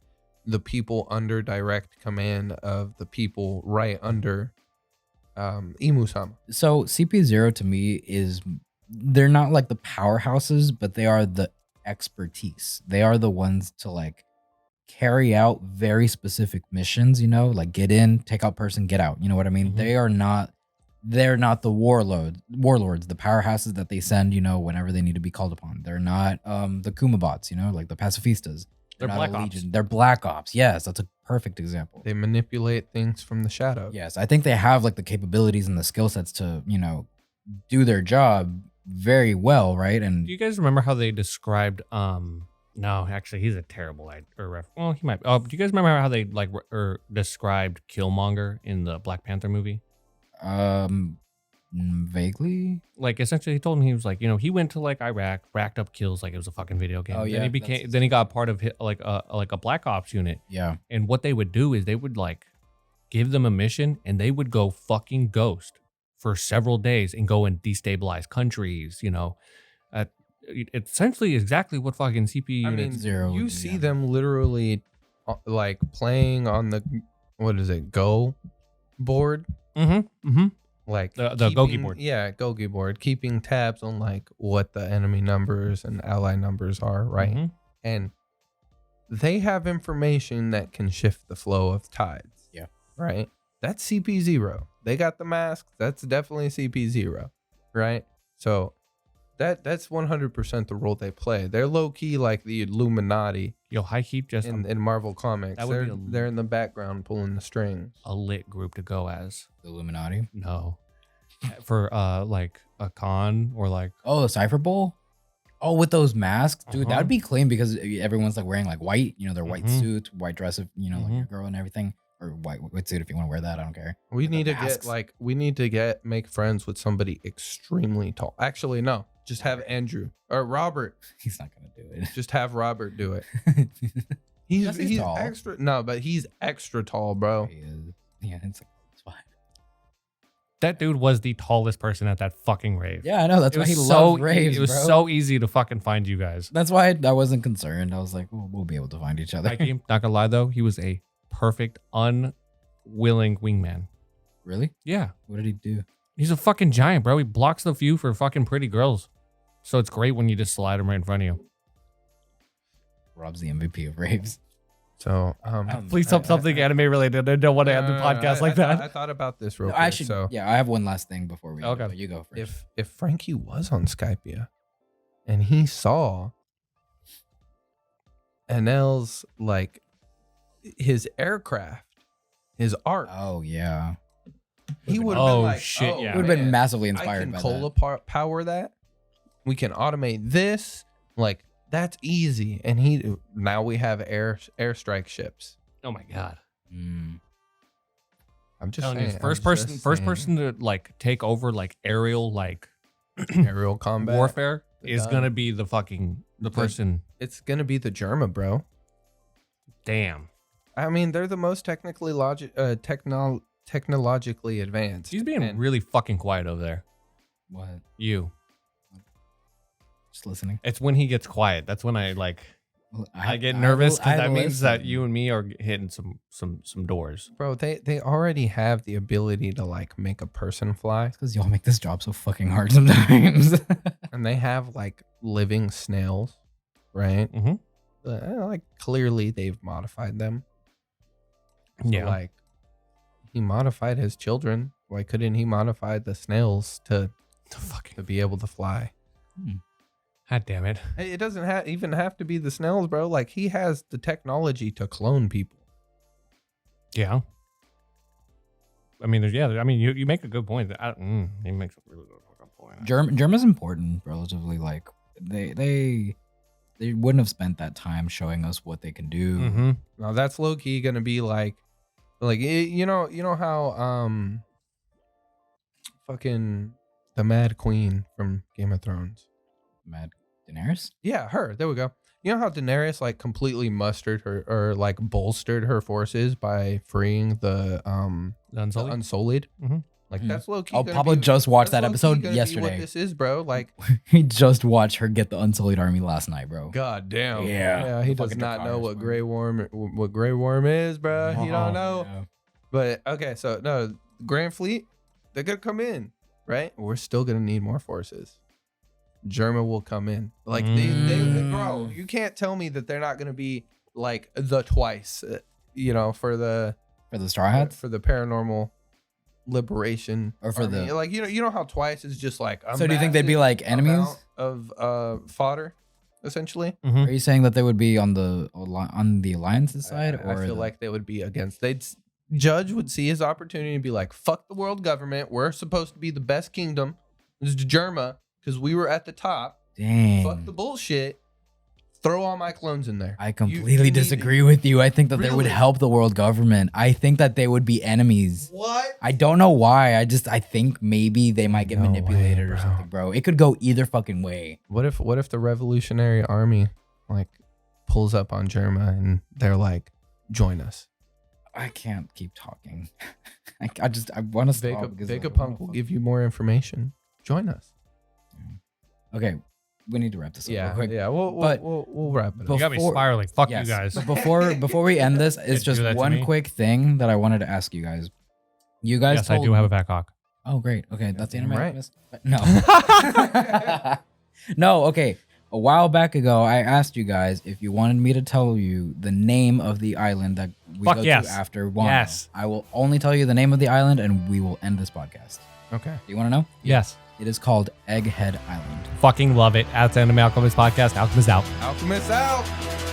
people under direct command of the people right under Imu-sama. So CP0 to me they're not like the powerhouses, but they are the expertise. They are the ones to like carry out very specific missions, you know, like get in, take out person, get out. You know what I mean? They're not the warlords, the powerhouses that they send, you know, whenever they need to be called upon. They're not the Kumabots, you know, like the pacifistas. They're not Black a Ops. Legion. They're Black Ops. Yes, that's a perfect example. They manipulate things from the shadows. Yes, I think they have like the capabilities and the skill sets to, you know, do their job very well, right? And Do you guys remember how they described no, actually he's a terrible well, he might. Do you guys remember how they described Killmonger in the Black Panther movie? Vaguely. Like essentially he told him, he was like, you know, he went to like Iraq, racked up kills like it was a fucking video game. Oh, yeah, Then he got part of like a Black Ops unit. Yeah. And what they would do is they would like give them a mission and they would go fucking ghost for several days and go and destabilize countries, you know. It's essentially exactly what fucking CP I Unit mean, 0 you would do, see yeah. them literally like playing on the Go board, like The Gogi board. Yeah, Gogi board, keeping tabs on like what the enemy numbers and ally numbers are, right? And they have information that can shift the flow of tides. Yeah. Right? That's CP0. They got the mask. That's definitely CP0. Right? So that's 100% the role they play. They're low key like the Illuminati Yo, Haki just in Marvel Comics. That would They're in the background pulling the strings. a lit group to go as. The Illuminati. No. For like a con or like Oh, Cypher Bowl? Oh, with those masks? Dude, that'd be clean because everyone's like wearing like white, you know, their white suits, white dress, if, you know, like your girl and everything. Or white suit if you want to wear that, I don't care. We But need the to masks. make friends with somebody extremely tall. Actually, no. Just have Andrew or Robert. He's not gonna do it. Just have Robert do it. Yes, He's tall. extra. No, but he's extra tall, bro. He is. Yeah, it's fine. that dude was the tallest person at that fucking rave. Yeah, I know. That's It why he was loves raves, It was bro. so easy to fucking find you guys. That's why I wasn't concerned. I was like, we'll be able to find each other. Haki, not gonna lie though, he was a perfect unwilling wingman. Really? Yeah. What did he do? He's a fucking giant, bro. He blocks the view for fucking pretty girls. So it's great when you just slide him right in front of you. Rob's the MVP of raves. So Please something anime related. I don't want to end the podcast like that. I thought about this real No, quick. actually, So yeah, I have one last thing before we. Okay. But you go first. if Franky was on Skypea and he saw NL's like his aircraft, his art, Oh yeah, he would have Oh, been like, shit, oh, yeah. he would have been man, massively I inspired can by cola that. power that. We can automate this. Like that's easy. And now we have airstrike ships. Oh my god. Mm. I'm just Telling you, saying, first person to like take over like aerial like aerial combat warfare is done. gonna be the person. It's gonna be the Germa, bro. Damn. I mean, they're the most technologically advanced. He's being And really fucking quiet over there. What? You. Just listening. It's when he gets quiet. That's when I like Well, I get nervous because that means that listen. you and me are hitting some doors. bro, they already have the ability to like make a person fly, It's because y'all make this job so fucking hard sometimes. and they have like living snails, right? Mm-hmm. Like clearly they've modified them. So, Yeah. like he modified his children. Why couldn't he modify the snails to be able to fly? God damn it. Hey, it doesn't even have to be the snails, bro. Like he has the technology to clone people. Yeah. I mean, you make a good point. He makes a really good fucking point. Germa's important, relatively. Like they wouldn't have spent that time showing us what they can do. Mm-hmm. Now that's low key gonna be like you know how fucking the Mad Queen from Game of Thrones. Mad Daenerys. Yeah, her. There we go. You know how Daenerys like completely mustered her or like bolstered her forces by freeing the Unsullied? Unsullied. Mhm. Like that's low key. Oh, Pablo just watched that episode What yesterday. this is, bro? Like, He just watched her get the Unsullied army last night, bro. god damn. Yeah. He The does fucking not know Dracarys, what bro. Grey Worm is, bro. He don't know. Yeah. But okay, so no, Grand Fleet, they're gonna come in, right? We're still gonna need more forces. Germa will come in. Like bro, you can't tell me that they're not gonna be like the twice, for the Strawhats? for the paranormal liberation Or for army. the- like you know how twice is just like a So do you think they'd be massive like enemies? amount of fodder, essentially? Mhm. Are you saying that they would be on the Alliance's side, I or feel like they would be against. Judge would see his opportunity and be like, "Fuck the world government. We're supposed to be the best kingdom. This is Germa because we were at the top. dang? Fuck the bullshit. Throw all my clones in there." I completely disagree with you. I think that they would Really? help the world government. I think that they would be enemies. What? I don't know why. I think maybe they might get No way, manipulated or bro. something, bro. It could go either fucking way. What if the Revolutionary Army like pulls up on Germa and they're like, "Join us." I can't keep talking. I want to stop. because I don't Vegapunk wanna will fuck- give you more information. Join us. Okay, we need to wrap this up real Yeah, quick. yeah. But- We'll wrap it up. You got me Before- spiraling. Fuck Yes. you guys. But before we end this, it's Do just that to one me. quick thing that I wanted to ask you guys. You guys Yes, I told do have a back cock. Oh, great. Okay, that's the damn anime right. Alchemist? No. No, okay. A while back ago, I asked you guys if you wanted me to tell you the name of the island that we Fuck go yes. to after Wano. Yes. I will only tell you the name of the island and we will end this podcast. Okay. Do you want to know? Yes. It is called Egghead Island. Fucking love it. At the Anime Alchemist podcast. Alchemist out. Alchemist out.